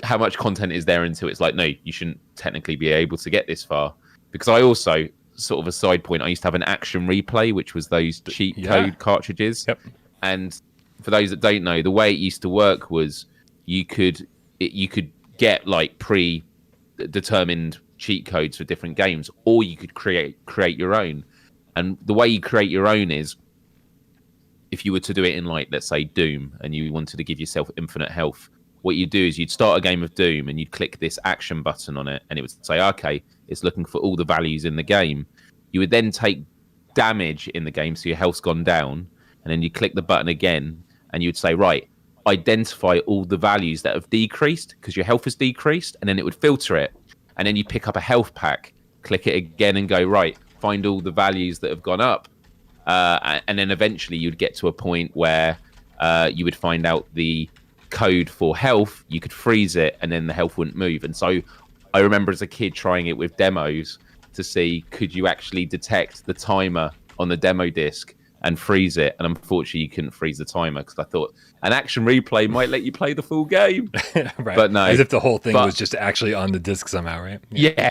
how much content is there until it's like, no, you shouldn't technically be able to get this far. Because I also, sort of a side point, I used to have an Action Replay, which was those cheat code cartridges. Yep. And for those that don't know, the way it used to work was you could get like predetermined cheat codes for different games, or you could create your own. And the way you create your own is, if you were to do it in, like, let's say Doom, and you wanted to give yourself infinite health, what you do is you'd start a game of Doom and you'd click this action button on it, and it would say, okay, it's looking for all the values in the game. You would then take damage in the game, so your health's gone down, and then you click the button again, and you'd say, right, identify all the values that have decreased because your health has decreased, and then it would filter it. And then you pick up a health pack, click it again, and go, right, find all the values that have gone up. And then eventually you'd get to a point where you would find out the code for health, you could freeze it, and then the health wouldn't move. And so I remember as a kid trying it with demos to see, could you actually detect the timer on the demo disc and freeze it? And unfortunately you couldn't freeze the timer, because I thought an Action Replay might let you play the full game. Right. But no, as if the whole thing was just actually on the disc somehow, right? Yeah.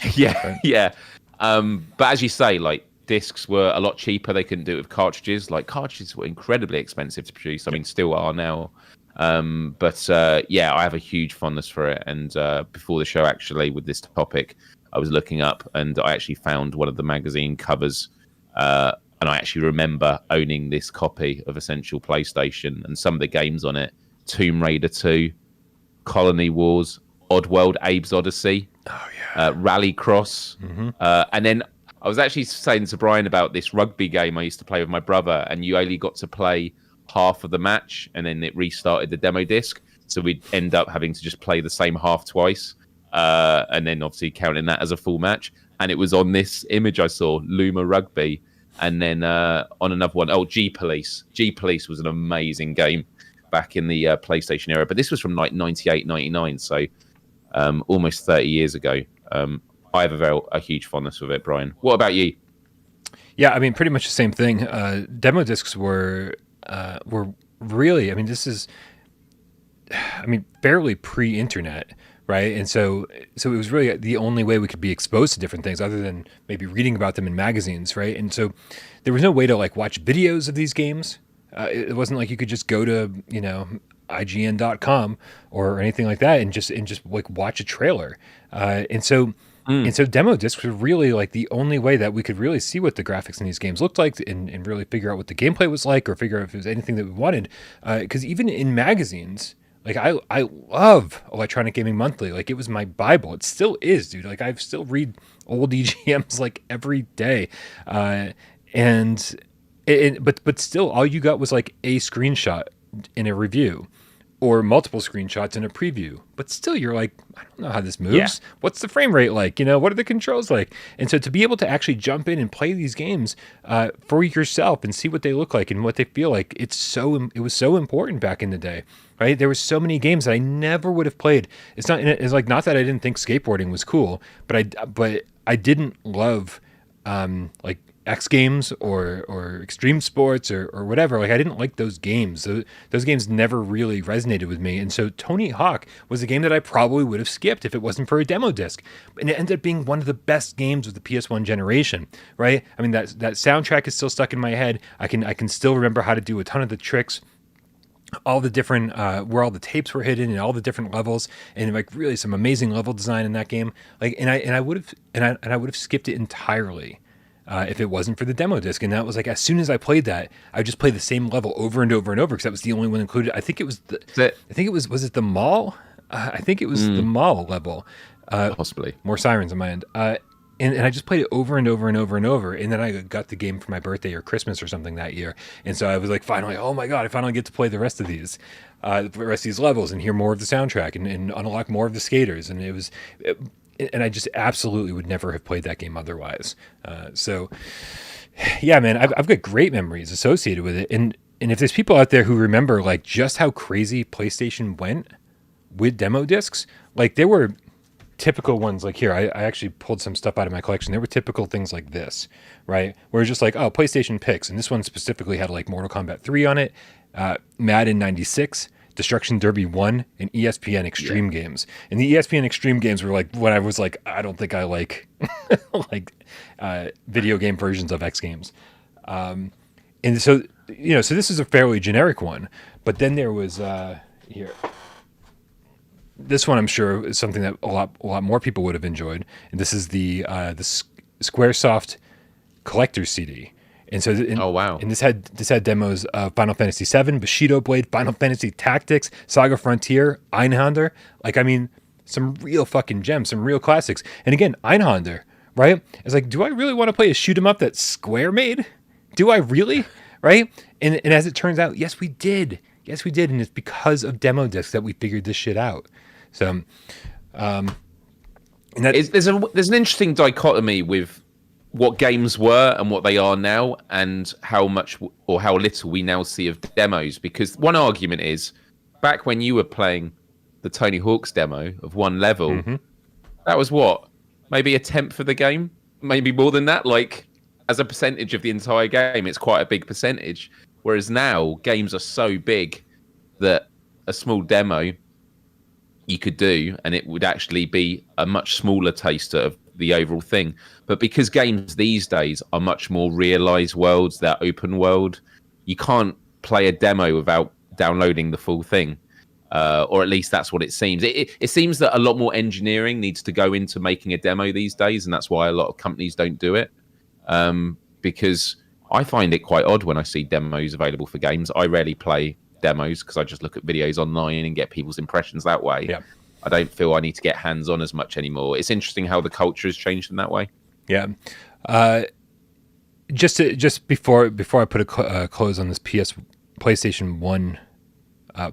But as you say, like, discs were a lot cheaper. They couldn't do it with cartridges. Like, cartridges were incredibly expensive to produce. I mean, still are now. But I have a huge fondness for it. And before the show, actually, with this topic, I was looking up and I actually found one of the magazine covers. And I actually remember owning this copy of Essential PlayStation, and some of the games on it: Tomb Raider 2, Colony Wars, Oddworld, Abe's Odyssey, Rallycross. And then I was actually saying to Brian about this rugby game I used to play with my brother, and you only got to play half of the match, and then it restarted the demo disc. So we'd end up having to just play the same half twice, and then obviously counting that as a full match. And it was on this image I saw, Luma Rugby, and then on another one, G Police. G Police was an amazing game back in the PlayStation era, but this was from like 98, 99, so almost 30 years ago. I have a huge fondness with it, Brian. What about you? Yeah, I mean, pretty much the same thing. Demo discs were really, I mean, this is, I mean, fairly pre-internet, right? And so it was really the only way we could be exposed to different things other than maybe reading about them in magazines, right? And so there was no way to like watch videos of these games. It wasn't like you could just go to, you know, IGN.com or anything like that and just like watch a trailer. And so demo discs were really like the only way that we could really see what the graphics in these games looked like and really figure out what the gameplay was like or figure out if it was anything that we wanted. Because even in magazines, like I love Electronic Gaming Monthly. Like it was my Bible. It still is, dude. Like I still read old EGMs like every day. But still all you got was like a screenshot in a review or multiple screenshots in a preview. But still, you're like, I don't know how this moves. Yeah. What's the frame rate like? You know, what are the controls like? And so to be able to actually jump in and play these games for yourself and see what they look like and what they feel like, it was so important back in the day, right? There were so many games that I never would have played. It's like not that I didn't think skateboarding was cool, but I didn't love like X Games or Extreme Sports or whatever. Like I didn't like those games. Those games never really resonated with me. And so Tony Hawk was a game that I probably would have skipped if it wasn't for a demo disc. And it ended up being one of the best games of the PS1 generation, right? I mean, that soundtrack is still stuck in my head. I can still remember how to do a ton of the tricks, all the different where all the tapes were hidden and all the different levels, and like really some amazing level design in that game. Like and I would have skipped it entirely if it wasn't for the demo disc. And that was like, as soon as I played that, I just played the same level over and over and over because that was the only one included. I think it was was it the mall? I think it was the mall level. Possibly. More sirens on my end. And I just played it over and over and over and over. And then I got the game for my birthday or Christmas or something that year. And so I was like, finally, oh my God, I finally get to play the rest of these levels and hear more of the soundtrack and unlock more of the skaters. And and I just absolutely would never have played that game otherwise. So yeah, man, I've got great memories associated with it. And if there's people out there who remember like just how crazy PlayStation went with demo discs, like there were typical ones like here. I actually pulled some stuff out of my collection. There were typical things like this, right? Where it's just like, oh, PlayStation picks. And this one specifically had like Mortal Kombat 3 on it, Madden 96, Destruction Derby 1, and ESPN Extreme games. And the ESPN Extreme games were like when I was like, I don't think I like like video game versions of X Games. And so, you know, so this is a fairly generic one. But then there was here. This one I'm sure is something that a lot more people would have enjoyed. And this is the Squaresoft Collector's CD. And so, oh wow! And this had demos of Final Fantasy VII, Bushido Blade, Final Fantasy Tactics, Saga Frontier, Einhander. Like, I mean, some real fucking gems, some real classics. And again, Einhander, right? It's like, do I really want to play a shoot 'em up that Square made? Do I really? Right? And as it turns out, yes, we did. Yes, we did. And it's because of demo discs that we figured this shit out. So, and that there's an interesting dichotomy with what games were and what they are now, and how much or how little we now see of demos. Because one argument is, back when you were playing the Tony Hawk's demo of one level, that was what, maybe a tenth of the game, maybe more than that. Like as a percentage of the entire game, it's quite a big percentage. Whereas now games are so big that a small demo you could do, and it would actually be a much smaller taster of the overall thing. But because games these days are much more realized worlds, they're open world, you can't play a demo without downloading the full thing, or at least that's what it seems. It seems that a lot more engineering needs to go into making a demo these days, and that's why a lot of companies don't do it, because I find it quite odd when I see demos available for games. I rarely play demos because I just look at videos online and get people's impressions that way. Yeah. I don't feel I need to get hands-on as much anymore. It's interesting how the culture has changed in that way. Yeah. Just before I put a close on this PlayStation 1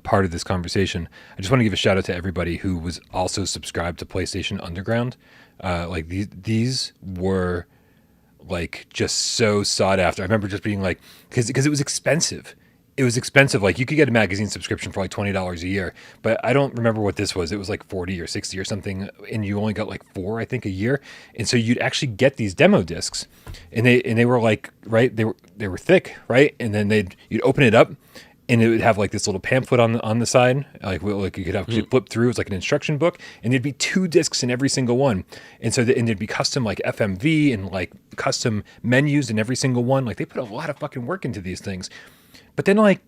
part of this conversation, I just want to give a shout out to everybody who was also subscribed to PlayStation Underground. Like these were like just so sought after. I remember just being like, because it was expensive. It was expensive. Like you could get a magazine subscription for like $20 a year, but I don't remember what this was. It was like 40 or 60 or something, and you only got like 4, I think, a year. And so you'd actually get these demo discs, and they were like, right, they were thick, right, and then you'd open it up, and it would have like this little pamphlet on the side, like you could actually flip through. It was like an instruction book, and there'd be 2 discs in every single one, and so and there'd be custom like FMV and like custom menus in every single one. Like they put a lot of fucking work into these things, but then like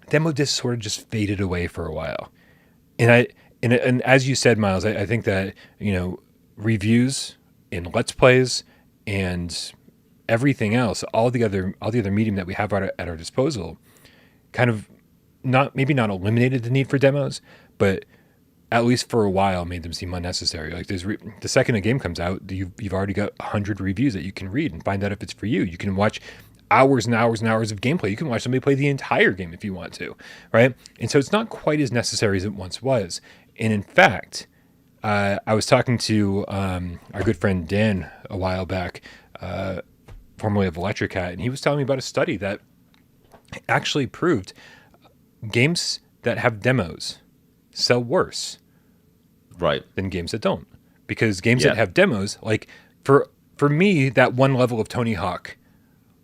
demo discs sort of just faded away for a while, and as you said, Myles, I think that reviews and let's plays and everything else, all the other medium that we have at our disposal, kind of maybe not eliminated the need for demos, but at least for a while made them seem unnecessary. Like the second a game comes out, you've already got 100 reviews that you can read and find out if it's for you. You can watch hours and hours and hours of gameplay. You can watch somebody play the entire game if you want to, right? And so it's not quite as necessary as it once was. And in fact, I was talking to our good friend Dan a while back, formerly of Electric Cat, and he was telling me about a study that actually proved games that have demos sell worse than games that don't. Because games that have demos, like for me, that one level of Tony Hawk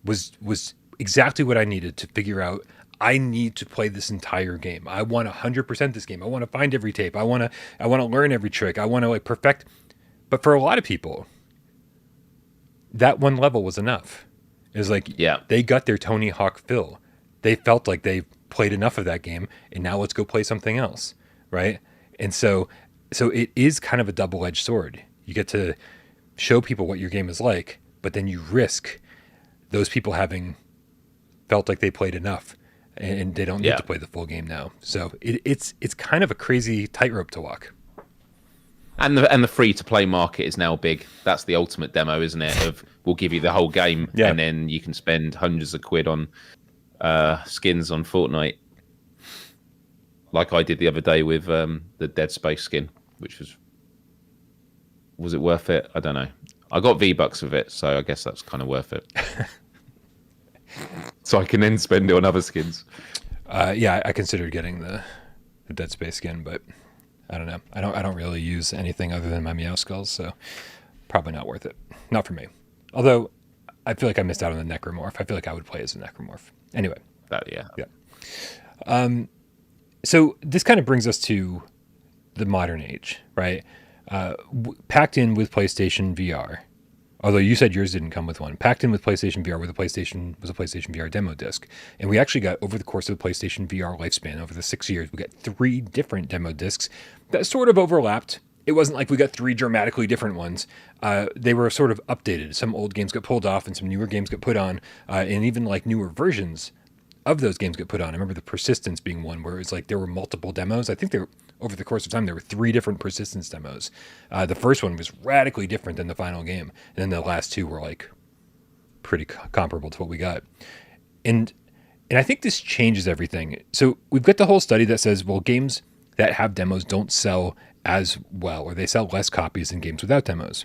was exactly what I needed to figure out. I need to play this entire game. I want 100% this game. I want to find every tape. I want to learn every trick. I want to like perfect. But for a lot of people, that one level was enough. It was like they got their Tony Hawk fill. They felt like they played enough of that game, and now let's go play something else, right? And so it is kind of a double-edged sword. You get to show people what your game is like, but then you risk those people having felt like they played enough, and they don't need to play the full game now. So it's kind of a crazy tightrope to walk. And the free-to-play market is now big. That's the ultimate demo, isn't it? Of we'll give you the whole game, and then you can spend hundreds of quid on skins on Fortnite, like I did the other day with the Dead Space skin, which was it worth it? I don't know. I got V-Bucks with it, so I guess that's kind of worth it. So I can then spend it on other skins. I considered getting the Dead Space skin, but I don't know. I don't really use anything other than my Meow Skulls, so probably not worth it. Not for me. Although I feel like I missed out on the Necromorph. I feel like I would play as a Necromorph. Anyway. So this kind of brings us to the modern age, right? Packed in with PlayStation VR. Although you said yours didn't come with one. Packed in with PlayStation VR was a PlayStation VR demo disc. And we actually got, over the course of the PlayStation VR lifespan, over the 6 years, we got 3 different demo discs that sort of overlapped. It wasn't like we got 3 dramatically different ones. They were sort of updated. Some old games got pulled off and some newer games got put on. And even like newer versions of those games get put on. I remember the Persistence being one where it was like there were multiple demos. I think over the course of time, there were 3 different Persistence demos. The first one was radically different than the final game. And then the last 2 were like pretty comparable to what we got. And I think this changes everything. So we've got the whole study that says, well, games that have demos don't sell as well, or they sell less copies than games without demos.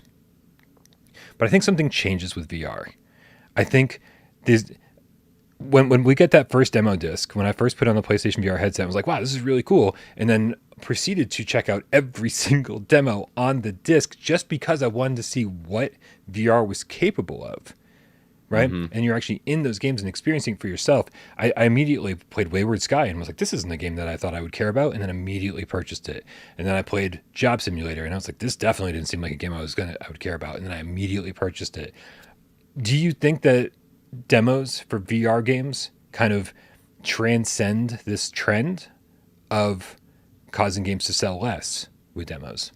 But I think something changes with VR. I think when we get that first demo disc, when I first put on the PlayStation VR headset, I was like, wow, this is really cool. And then proceeded to check out every single demo on the disc just because I wanted to see what VR was capable of, right? Mm-hmm. And you're actually in those games and experiencing it for yourself. I immediately played Wayward Sky and was like, this isn't a game that I thought I would care about, and then immediately purchased it. And then I played Job Simulator, and I was like, this definitely didn't seem like a game I would care about, and then I immediately purchased it. Do you think that demos for VR games kind of transcend this trend of causing games to sell less with demos?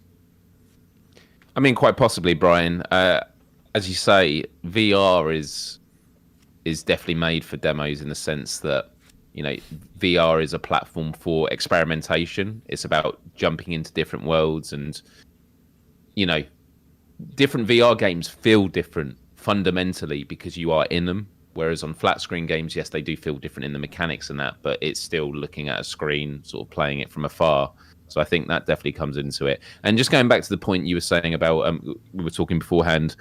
I mean, quite possibly, Brian. As you say, VR is definitely made for demos in the sense that, VR is a platform for experimentation. It's about jumping into different worlds and, different VR games feel different fundamentally because you are in them. Whereas on flat screen games, yes, they do feel different in the mechanics and that, but it's still looking at a screen, sort of playing it from afar. So I think that definitely comes into it. And just going back to the point you were saying about, we were talking beforehand,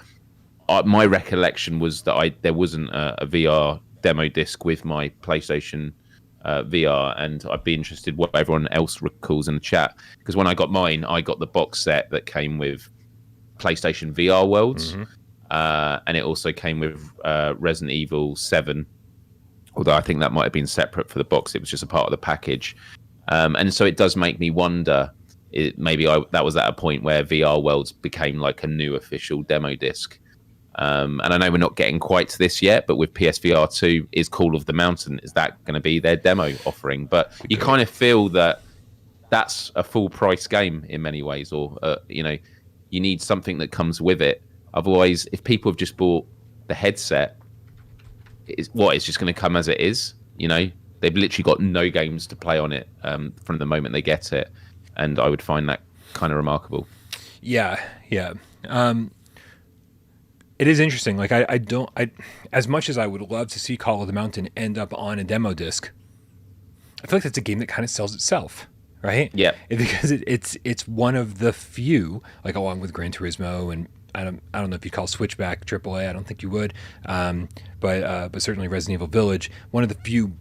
my recollection was that there wasn't a VR demo disc with my PlayStation VR, and I'd be interested what everyone else recalls in the chat, because when I got mine, I got the box set that came with PlayStation VR Worlds, and it also came with Resident Evil 7, although I think that might have been separate for the box. It was just a part of the package. And so it does make me wonder, maybe that was at a point where VR Worlds became like a new official demo disc. And I know we're not getting quite to this yet, but with PSVR 2, is Call of the Mountain, is that going to be their demo offering? But you kind of feel that that's a full price game in many ways, or, you need something that comes with it. Otherwise, if people have just bought the headset, it's just going to come as it is. They've literally got no games to play on it from the moment they get it. And I would find that kind of remarkable. Yeah. It is interesting. Like I as much as I would love to see Call of the Mountain end up on a demo disc, I feel like that's a game that kind of sells itself, right? Yeah. Because it's one of the few, like along with Gran Turismo, and I don't know if you call Switchback AAA. I don't think you would, but certainly Resident Evil Village, one of the few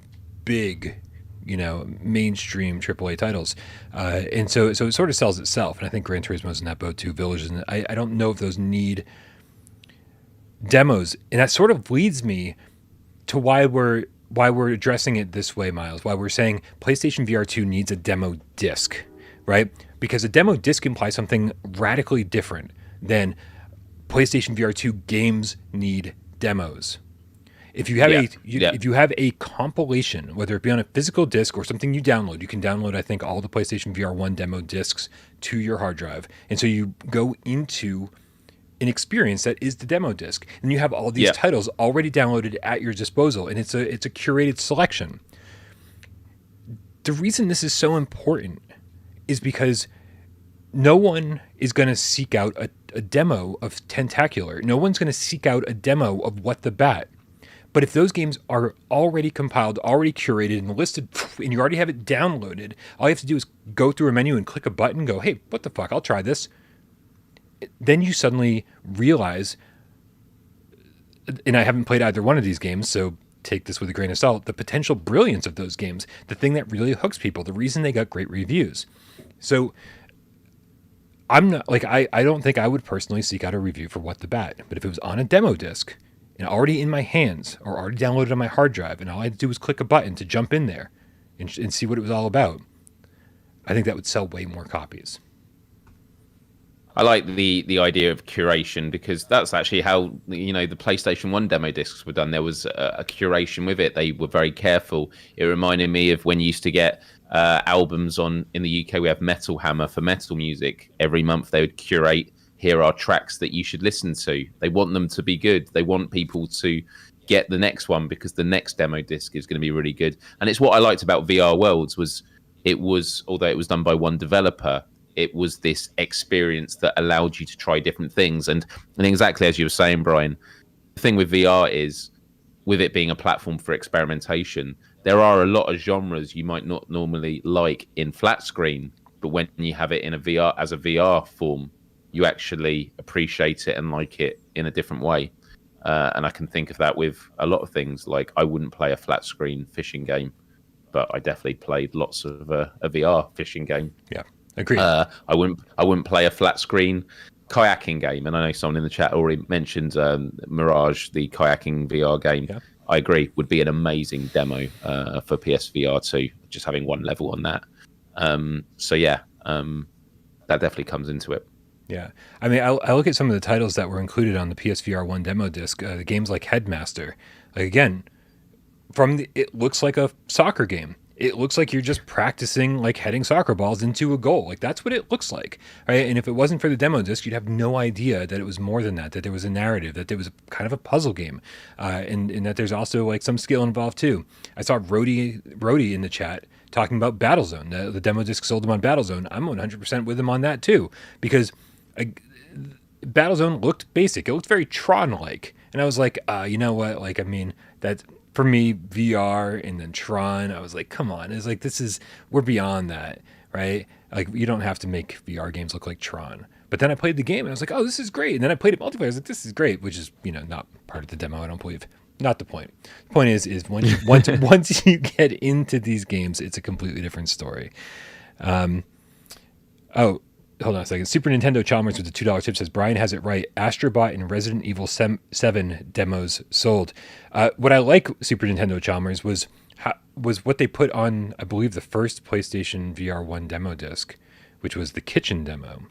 big, mainstream AAA titles, and so it sort of sells itself. And I think Gran Turismo's in that boat too. Village isn't. I don't know if those need demos, and that sort of leads me to why we're addressing it this way, Myles. Why we're saying PlayStation VR2 needs a demo disc, right? Because a demo disc implies something radically different than PlayStation VR2 games need demos. If you have if you have a compilation, whether it be on a physical disc or something you download, you can download, I think, all the PlayStation VR1 demo discs to your hard drive, and so you go into an experience that is the demo disc, and you have all these titles already downloaded at your disposal, and it's a curated selection. The reason this is so important is because no one is going to seek out a demo of Tentacular. No one's going to seek out a demo of What the Bat. But if those games are already compiled, already curated and listed, and you already have it downloaded, all you have to do is go through a menu and click a button, go, hey, what the fuck, I'll try this. Then you suddenly realize, and I haven't played either one of these games, so take this with a grain of salt, the potential brilliance of those games, the thing that really hooks people, the reason they got great reviews. So I'm not, like, I don't think I would personally seek out a review for What the Bat, but if it was on a demo disc and already in my hands or already downloaded on my hard drive, and all I had to do was click a button to jump in there and see what it was all about, I think that would sell way more copies. I like the idea of curation, because that's actually how the PlayStation 1 demo discs were done. There was a curation with it. They were very careful. It reminded me of when you used to get albums in the UK. We have Metal Hammer for metal music. Every month they would curate, here are tracks that you should listen to. They want them to be good. They want people to get the next one because the next demo disc is going to be really good. And it's what I liked about VR Worlds although it was done by one developer, it was this experience that allowed you to try different things. And exactly as you were saying, Brian, the thing with VR is, with it being a platform for experimentation, there are a lot of genres you might not normally like in flat screen, but when you have it in a VR form, you actually appreciate it and like it in a different way. And I can think of that with a lot of things. Like, I wouldn't play a flat screen fishing game, but I definitely played lots of a VR fishing game. Yeah. Agreed. I wouldn't play a flat screen kayaking game, and I know someone in the chat already mentioned Mirage, the kayaking VR game. Yeah. I agree, would be an amazing demo for PSVR 2, just having one level on that. That definitely comes into it. Yeah, I mean, I look at some of the titles that were included on the PSVR 1 demo disc. The games like Headmaster, like, again, it looks like a soccer game. It looks like you're just practicing, like, heading soccer balls into a goal. Like, that's what it looks like, right? And if it wasn't for the demo disc, you'd have no idea that it was more than that there was a narrative, that there was kind of a puzzle game, and that there's also, like, some skill involved too. I saw Rody in the chat talking about Battlezone. The demo disc sold him on Battlezone. I'm 100% with him on that too, because Battlezone looked basic. It looked very Tron-like. And I was like, you know what? Like, I mean, that for me, VR and then Tron, I was like, come on. It's like, we're beyond that, right? Like, you don't have to make VR games look like Tron. But then I played the game and I was like, oh, this is great. And then I played it multiplayer. I was like, this is great, which is, not part of the demo, I don't believe. Not the point. The point is once you get into these games, it's a completely different story. Oh, hold on a second. Super Nintendo Chalmers with the $2 tip says, Brian has it right. Astrobot and Resident Evil 7 demos sold. What I like Super Nintendo Chalmers was what they put on, I believe, the first PlayStation VR1 demo disc, which was the kitchen demo,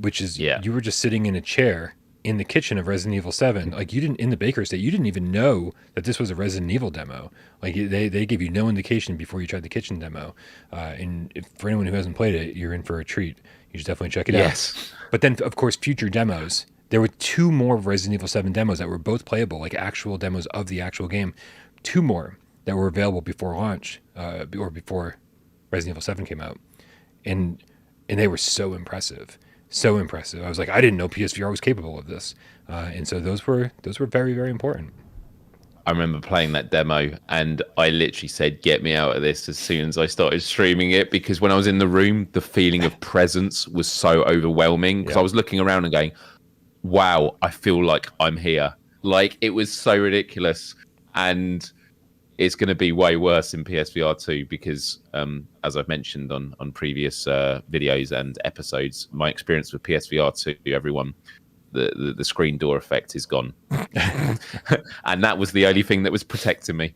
which is you were just sitting in a chair in the kitchen of Resident Evil 7. Like, you didn't, in the baker state, you didn't even know that this was a Resident Evil demo. Like, they gave you no indication before you tried the kitchen demo. And for anyone who hasn't played it, you're in for a treat. You should definitely check it out. But then, of course, future demos. There were 2 more Resident Evil 7 demos that were both playable, like actual demos of the actual game. 2 more that were available before launch, or before Resident Evil 7 came out. And they were so impressive. So impressive. I was like, I didn't know PSVR was capable of this. And so those were very, very important. I remember playing that demo and I literally said, get me out of this as soon as I started streaming it, because when I was in the room, the feeling of presence was so overwhelming, because I was looking around and going, wow, I feel like I'm here. Like, it was so ridiculous. And it's going to be way worse in PSVR 2 because, as I've mentioned on previous videos and episodes, my experience with PSVR 2, everyone, the screen door effect is gone. And that was the only thing that was protecting me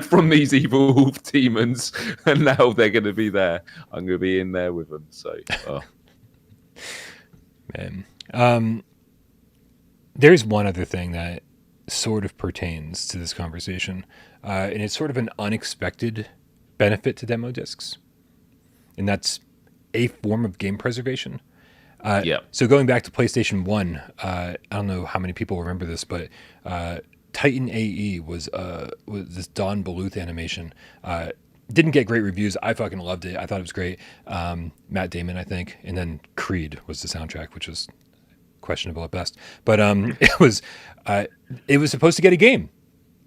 from these evil demons. And now they're going to be there. I'm going to be in there with them. So, Man. There's one other thing that sort of pertains to this conversation, and it's sort of an unexpected benefit to demo discs, and that's a form of game preservation. So going back to PlayStation 1, I don't know how many people remember this, but Titan AE was this Don Bluth animation. Didn't get great reviews. I fucking loved it. I thought it was great. Matt Damon, I think, and then Creed was the soundtrack, which was questionable at best. But it was supposed to get a game.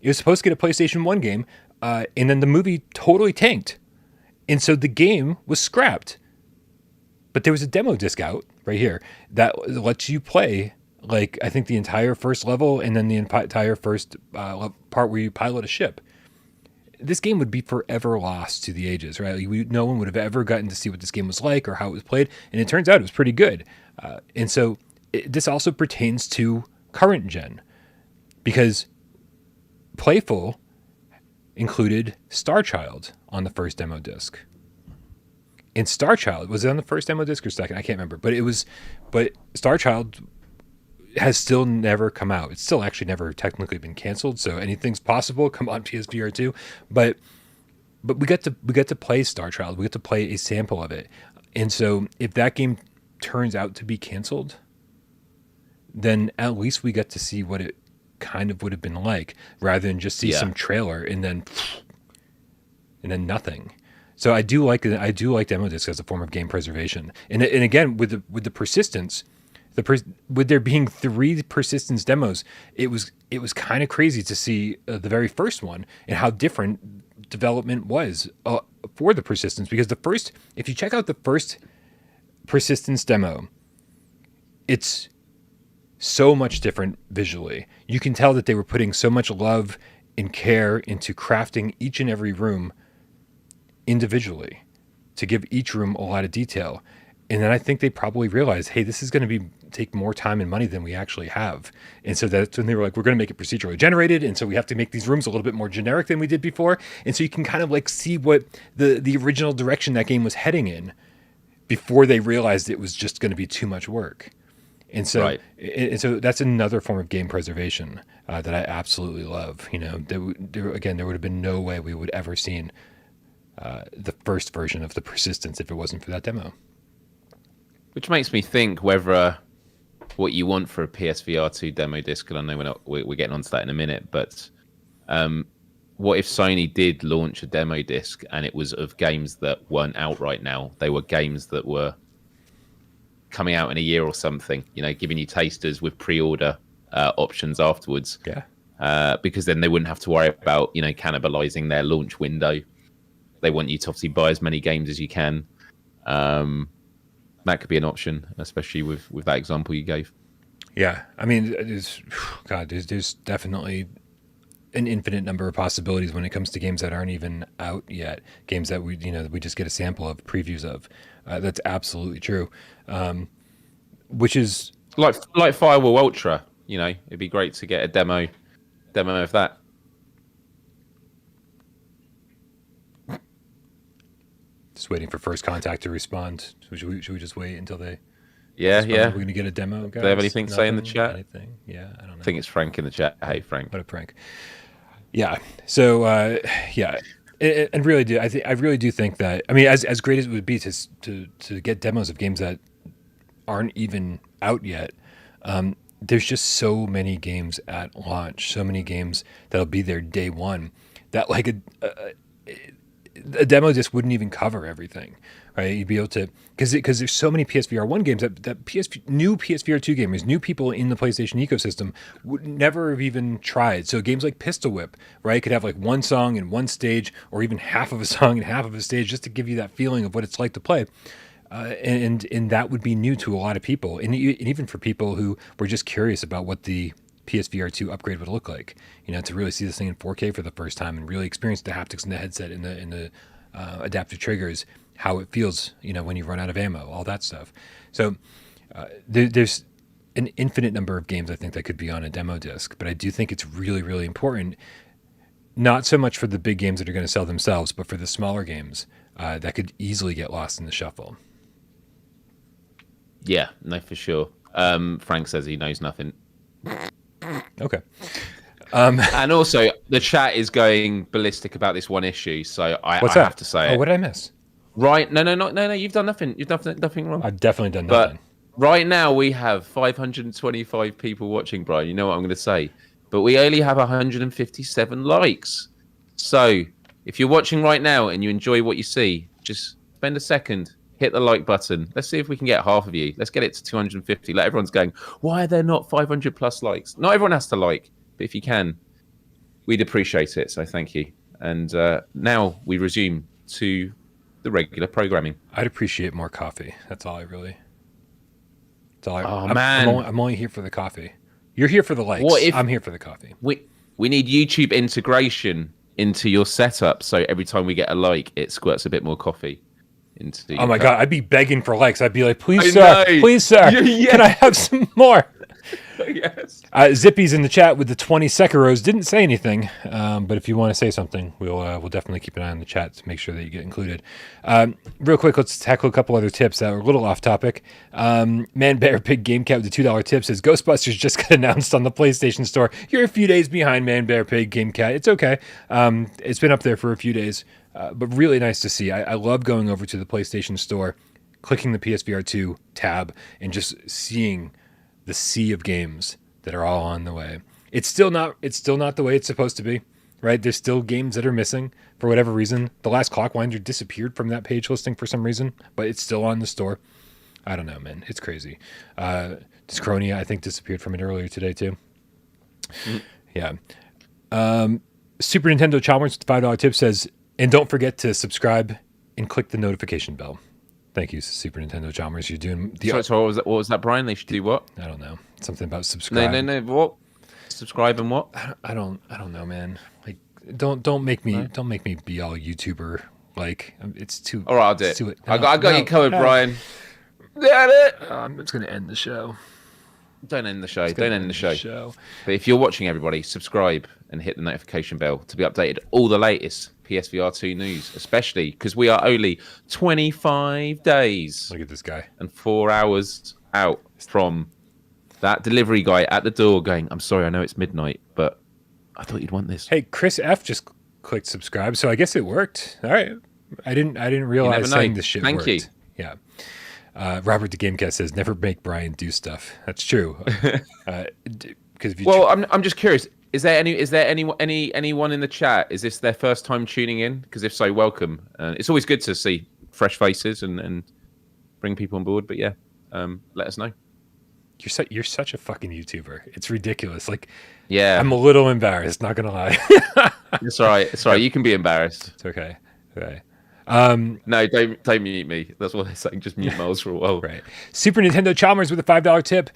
It was supposed to get a PlayStation 1 game, and then the movie totally tanked. And so the game was scrapped. But there was a demo disc out right here that lets you play, like, I think the entire first level and then the entire first part where you pilot a ship. This game would be forever lost to the ages, right? No one would have ever gotten to see what this game was like or how it was played. And it turns out it was pretty good. And so this also pertains to current gen, because Playful included Starchild on the first demo disc. And Starchild, was it on the first demo disc or second? I can't remember. But Starchild has still never come out. It's still actually never technically been canceled, so anything's possible. Come on, PSVR 2. But we got to play Starchild. We get to play a sample of it. And so if that game turns out to be canceled, then at least we get to see what it kind of would have been like, rather than just see some trailer and then nothing. So I do like demo discs as a form of game preservation. And again, with the persistence, with there being 3 persistence demos, it was kind of crazy to see the very first one and how different development was for the persistence. Because if you check out the first persistence demo, it's so much different visually. You can tell that they were putting so much love and care into crafting each and every room individually to give each room a lot of detail. And then I think they probably realized, hey, this is going to take more time and money than we actually have. And so that's when they were like, we're going to make it procedurally generated. And so we have to make these rooms a little bit more generic than we did before. And so you can kind of like see what the original direction that game was heading in before they realized it was just going to be too much work. And so, and so that's another form of game preservation that I absolutely love. There would have been no way we would ever seen the first version of the persistence if it wasn't for that demo. Which makes me think whether what you want for a PSVR 2 demo disc, and I know we're getting onto that in a minute, but what if Sony did launch a demo disc and it was of games that weren't out right now? They were games that were coming out in a year or something. Giving you tasters with pre-order options afterwards. Yeah. Because then they wouldn't have to worry about cannibalizing their launch window. They want you to obviously buy as many games as you can. That could be an option, especially with that example you gave. Yeah, I mean, there's definitely an infinite number of possibilities when it comes to games that aren't even out yet. Games that we just get a sample of, previews of. That's absolutely true. Which is like Firewall Ultra. It'd be great to get a demo of that. Just waiting for First Contact to respond. Should we just wait until they? Yeah. We're going to get a demo, guys. Do they have anything to say in the chat? Anything? Yeah, I don't know. I think it's Frank in the chat. Hey, Frank. What a prank. Yeah. So, and really I really do think that, I mean, as great as it would be to get demos of games that aren't even out yet, there's just so many games at launch, so many games that'll be there day one that like a demo just wouldn't even cover everything, right? You'd be able to, because there's so many PSVR 1 games that new PSVR 2 gamers, new people in the PlayStation ecosystem would never have even tried. So games like Pistol Whip, right, could have like one song and one stage, or even half of a song and half of a stage, just to give you that feeling of what it's like to play. And that would be new to a lot of people, and even for people who were just curious about what the PSVR 2 upgrade would look like, to really see this thing in 4K for the first time and really experience the haptics in the headset, in the adaptive triggers, how it feels, when you run out of ammo, all that stuff. So there's an infinite number of games I think that could be on a demo disc, but I do think it's really, really important, not so much for the big games that are going to sell themselves, but for the smaller games that could easily get lost in the shuffle. Yeah, no, for sure. Frank says he knows nothing. Okay. And also, the chat is going ballistic about this one issue, so I have to say it. What did I miss? Right? No. You've done nothing. You've done nothing wrong. I've definitely done nothing. But right now we have 525 people watching, Brian. You know what I'm going to say, but we only have 157 likes. So if you're watching right now and you enjoy what you see, just spend a second. Hit the like button. Let's see if we can get half of you. Let's get it to 250. Let everyone's going, why are there not 500 plus likes? Not everyone has to like, but if you can, we'd appreciate it. So thank you. And now we resume to the regular programming. I'd appreciate more coffee. That's all I really. Man. I'm only here for the coffee. You're here for the likes. I'm here for the coffee. We need YouTube integration into your setup, so every time we get a like, it squirts a bit more coffee. Oh my God, I'd be begging for likes. I'd be like, please, sir, yeah. Can I have some more? Yes. Zippy's in the chat with the 20 Sekiros. Didn't say anything, but if you want to say something, we'll definitely keep an eye on the chat to make sure that you get included. Real quick, let's tackle a couple other tips that are a little off topic. Man Bear Pig Game Cat with the $2 tip says Ghostbusters just got announced on the PlayStation Store. You're a few days behind, Man Bear Pig Game Cat. It's okay. It's been up there for a few days. But really nice to see. I love going over to the PlayStation Store, clicking the PSVR 2 tab, and just seeing the sea of games that are all on the way. It's still not the way it's supposed to be, right? There's still games that are missing for whatever reason. The Last Clockwinder disappeared from that page listing for some reason, but it's still on the store. I don't know, man. It's crazy. Discronia, I think, disappeared from it earlier today too. Yeah. Super Nintendo Chalmers with the $5 tip says, and don't forget to subscribe and click the notification bell. Thank you, Super Nintendo Chalmers. You're doing the. So what was that, Brian? They should do what? I don't know. Something about subscribe. No. What? Subscribe and what? I don't know, man. Like, don't make me be all YouTuber. Like, it's too. All right, I'll do it. I got you covered, Brian. Damn it! I'm just gonna end the show. Don't end the show. Don't end the show. But if you're watching, everybody, subscribe and hit the notification bell to be updated all the latest PSVR 2 news, especially because we are only 25 days. Look at this guy. And 4 hours out from that delivery guy at the door going, I'm sorry, I know it's midnight, but I thought you'd want this. Hey, Chris F just clicked subscribe, so I guess it worked. All right. I didn't realize saying this shit worked. Thank you. Yeah. Robert the Gamecast says, never make Brian do stuff. That's true. I'm just curious. Is there anyone in the chat? Is this their first time tuning in? Because if so, welcome. It's always good to see fresh faces and bring people on board. But yeah, let us know. You're such a fucking YouTuber. It's ridiculous. Like, Yeah, I'm a little embarrassed, not gonna lie. it's all right. It's all right. You can be embarrassed. It's okay. Okay. No, don't mute me. That's what they're saying. Just mute Myles for a while. Right. Super Nintendo Chalmers with a $5 tip.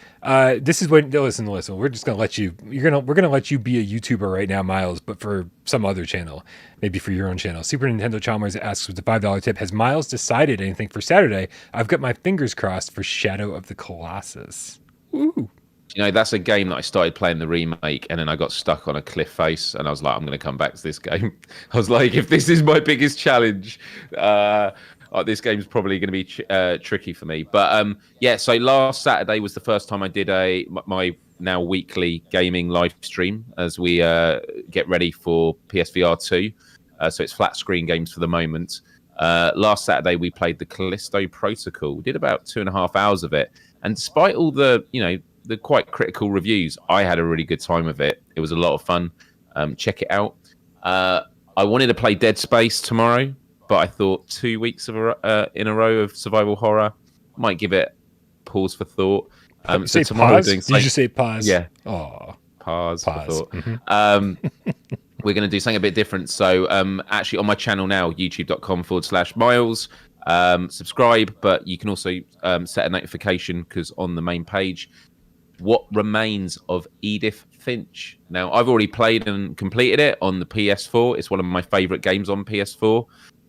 This is when listen. We're just gonna let you. We're gonna let you be a YouTuber right now, Myles, but for some other channel, maybe for your own channel. Super Nintendo Chalmers asks with the $5 tip: Has Myles decided anything for Saturday? I've got my fingers crossed for Shadow of the Colossus. Ooh. You know, that's a game that I started playing the remake, and then I got stuck on a cliff face, and I was like, I'm going to come back to this game. I was like, if this is my biggest challenge, this game's probably going to be tricky for me. But yeah, so last Saturday was the first time I did my now weekly gaming live stream as we get ready for PSVR 2. So it's flat screen games for the moment. Last Saturday, we played the Callisto Protocol. We did about 2.5 hours of it. And despite all the, the quite critical reviews, I had a really good time with it. It was a lot of fun. Check it out. I wanted to play Dead Space tomorrow, but I thought 2 weeks in a row of survival horror might give it pause for thought. So say pause? Did you just say pause? Yeah. Oh, pause. For thought. Mm-hmm. We're going to do something a bit different. So actually on my channel now, youtube.com/Myles, subscribe, but you can also set a notification because on the main page, What Remains of Edith Finch. Now, I've already played and completed it on the PS4. It's one of my favorite games on PS4,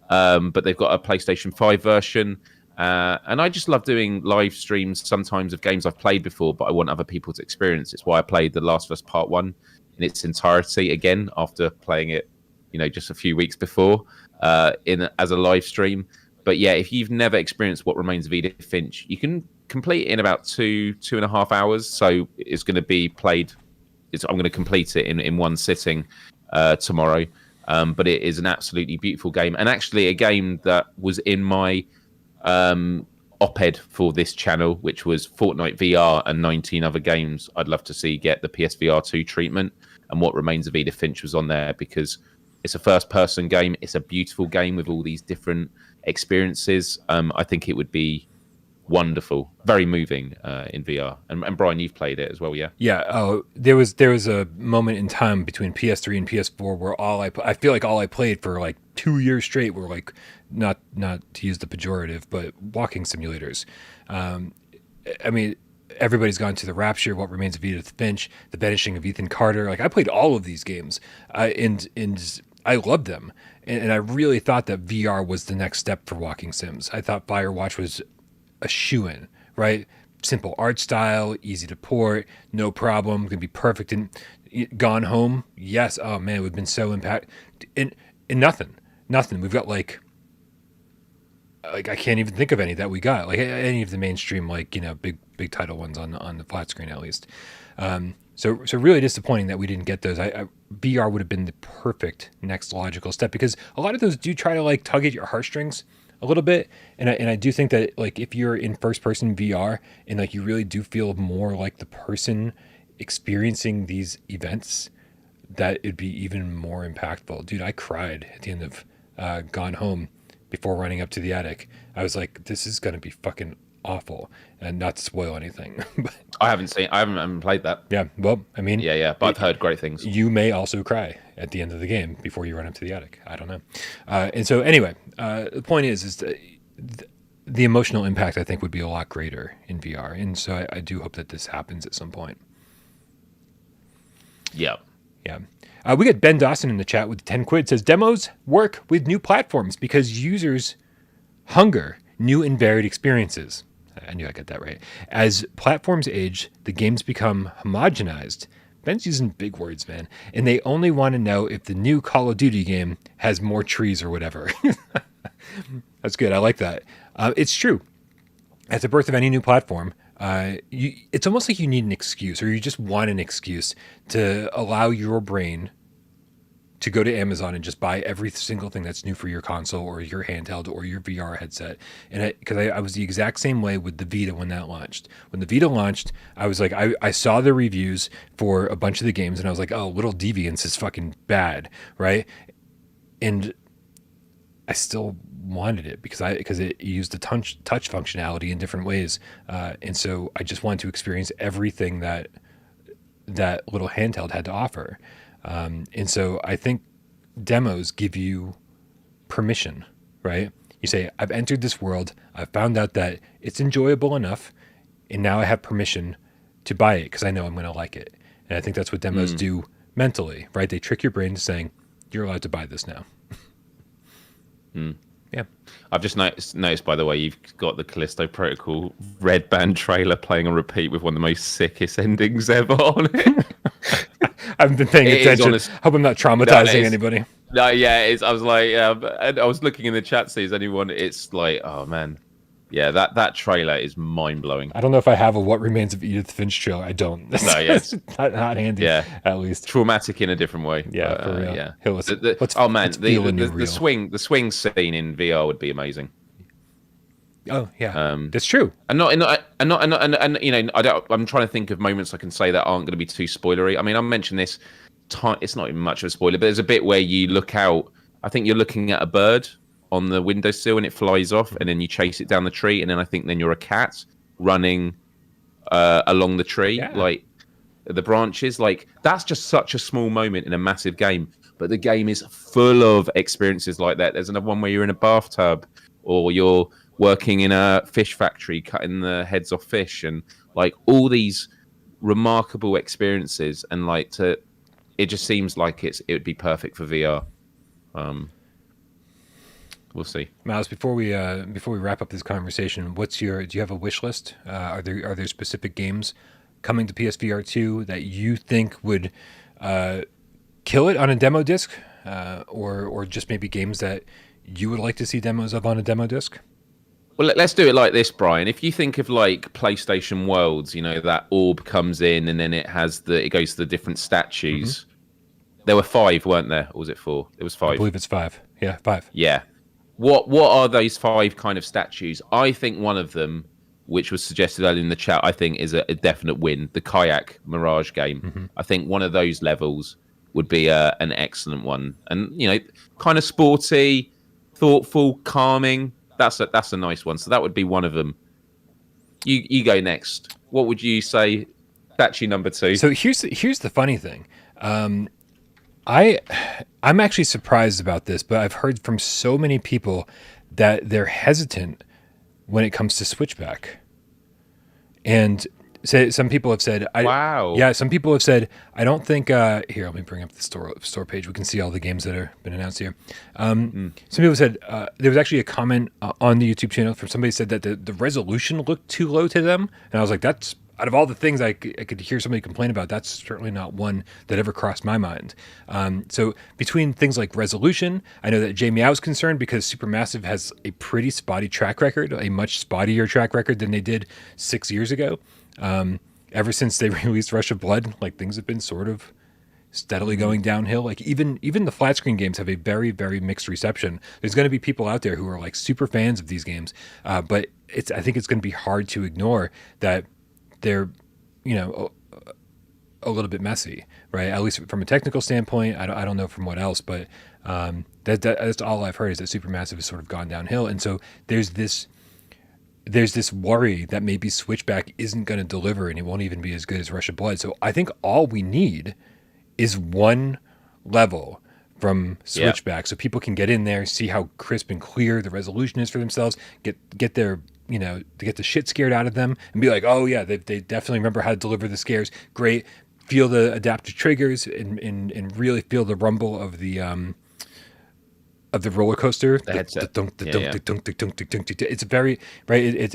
but they've got a PlayStation 5 version. And I just love doing live streams sometimes of games I've played before, but I want other people to experience. It's why I played The Last of Us Part 1 in its entirety again after playing it, just a few weeks before as a live stream. But yeah, if you've never experienced What Remains of Edith Finch, you can complete it in about 2.5 hours. So it's going to be played. I'm going to complete it in one sitting tomorrow. But it is an absolutely beautiful game, and actually a game that was in my op-ed for this channel, which was Fortnite VR and 19 other games I'd love to see get the PSVR 2 treatment. And What Remains of Edith Finch was on there because it's a first-person game. It's a beautiful game with all these different experiences. I think it would be wonderful, very moving in VR. And Brian, you've played it as well, yeah? Yeah. Oh, there was a moment in time between PS3 and PS4 where I feel like all I played for like 2 years straight were like not to use the pejorative, but walking simulators. I mean, everybody's gone to The Rapture, What Remains of Edith Finch, The Vanishing of Ethan Carter. Like I played all of these games, and I loved them. And I really thought that VR was the next step for walking sims. I thought Firewatch was a shoo-in, right? Simple art style, easy to port, no problem, gonna be perfect. And Gone Home, yes. Oh man, we've been so impacted. And nothing. We've got like I can't even think of any that we got. Like any of the mainstream, like big title ones on the flat screen at least. So really disappointing that we didn't get those. VR would have been the perfect next logical step because a lot of those do try to like tug at your heartstrings a little bit, and I do think that like if you're in first person VR and like you really do feel more like the person experiencing these events, that it'd be even more impactful. Dude, I cried at the end of Gone Home before running up to the attic. I was like, this is gonna be fucking awful, and not to spoil anything. But I haven't played that. yeah, well, I mean, yeah, but I've heard great things. You may also cry at the end of the game before you run up to the attic. I don't know. And so anyway, the point is that the emotional impact I think would be a lot greater in VR, and so I do hope that this happens at some point. Yeah. We got Ben Dawson in the chat with 10 quid. Says demos work with new platforms because users hunger new and varied experiences. I knew I got that right. As platforms age, the games become homogenized. Ben's using big words, man. And they only want to know if the new Call of Duty game has more trees or whatever. That's good. I like that. It's true. At the birth of any new platform, it's almost like you need an excuse, or you just want an excuse to allow your brain to go to Amazon and just buy every single thing that's new for your console or your handheld or your VR headset. And because I was the exact same way with the Vita when that launched. When the Vita launched, I was like, I saw the reviews for a bunch of the games and I was like, oh, Little Deviants is fucking bad, right? And I still wanted it because it used the touch functionality in different ways, and so I just wanted to experience everything that little handheld had to offer. And so I think demos give you permission, right? You say, I've entered this world, I've found out that it's enjoyable enough, and now I have permission to buy it because I know I'm going to like it. And I think that's what demos do mentally, right? They trick your brain to saying, you're allowed to buy this now. Yeah. I've just noticed, by the way, you've got the Callisto Protocol Red Band trailer playing on repeat with one of the most sickest endings ever on it. I haven't been paying attention. Hope I'm not traumatizing anybody. No, yeah, I was like, and I was looking in the chat, see, is anyone? It's like, oh man, yeah, that trailer is mind blowing. I don't know if I have a What Remains of Edith Finch trailer. I don't. No, yeah, not handy. Yeah, at least traumatic in a different way. Yeah, for real. Yeah. Oh man, the swing scene in VR would be amazing. Oh yeah, that's true. And you know, I'm trying to think of moments I can say that aren't going to be too spoilery. I mean, I mentioned this. It's not even much of a spoiler, but there's a bit where you look out. I think you're looking at a bird on the windowsill and it flies off, and then you chase it down the tree, and then I think then you're a cat running along the tree, like the branches. Like that's just such a small moment in a massive game, but the game is full of experiences like that. There's another one where you're in a bathtub, or you're working in a fish factory cutting the heads off fish, and like all these remarkable experiences, and like it just seems like it would be perfect for VR. We'll see. Myles, before we wrap up this conversation, do you have a wish list? Are there specific games coming to PSVR 2 that you think would kill it on a demo disc, or just maybe games that you would like to see demos of on a demo disc? Well, let's do it like this, Brian. If you think of like PlayStation Worlds, you know, that orb comes in and then it goes to the different statues. Mm-hmm. There were 5, weren't there? Or was it 4? It was 5. I believe it's 5. Yeah, 5. Yeah. What are those 5 kind of statues? I think one of them, which was suggested earlier in the chat, I think is a definite win. The kayak Mirage game. Mm-hmm. I think one of those levels would be an excellent one. And, you know, kind of sporty, thoughtful, calming. That's a nice one. So that would be one of them. You go next. What would you say? Statue number 2. So here's the funny thing. I'm actually surprised about this, but I've heard from so many people that they're hesitant when it comes to Switchback. And some people have said, wow. Yeah, some people have said, I don't think, here, let me bring up the store page. We can see all the games that have been announced here. Some people said, there was actually a comment on the YouTube channel from somebody said that the resolution looked too low to them. And I was like, that's, out of all the things I could hear somebody complain about, that's certainly not one that ever crossed my mind. So between things like resolution, I know that Jamie I was concerned because Supermassive has a pretty spotty track record, a much spottier track record than they did 6 years ago. Ever since they released Rush of Blood, like things have been sort of steadily going downhill. Like even the flat screen games have a very, very mixed reception. There's going to be people out there who are like super fans of these games, but I think it's going to be hard to ignore that they're, you know, a little bit messy, right? At least from a technical standpoint. I don't know from what else, but that's all I've heard is that Supermassive has sort of gone downhill, and so there's this worry that maybe Switchback isn't going to deliver and it won't even be as good as Rush of Blood. So I think all we need is one level from Switchback, so people can get in there, see how crisp and clear the resolution is for themselves, get their, you know, to get the shit scared out of them and be like, oh yeah, they definitely remember how to deliver the scares. Great. Feel the adaptive triggers and really feel the rumble of the roller coaster. The headset. It's very, right.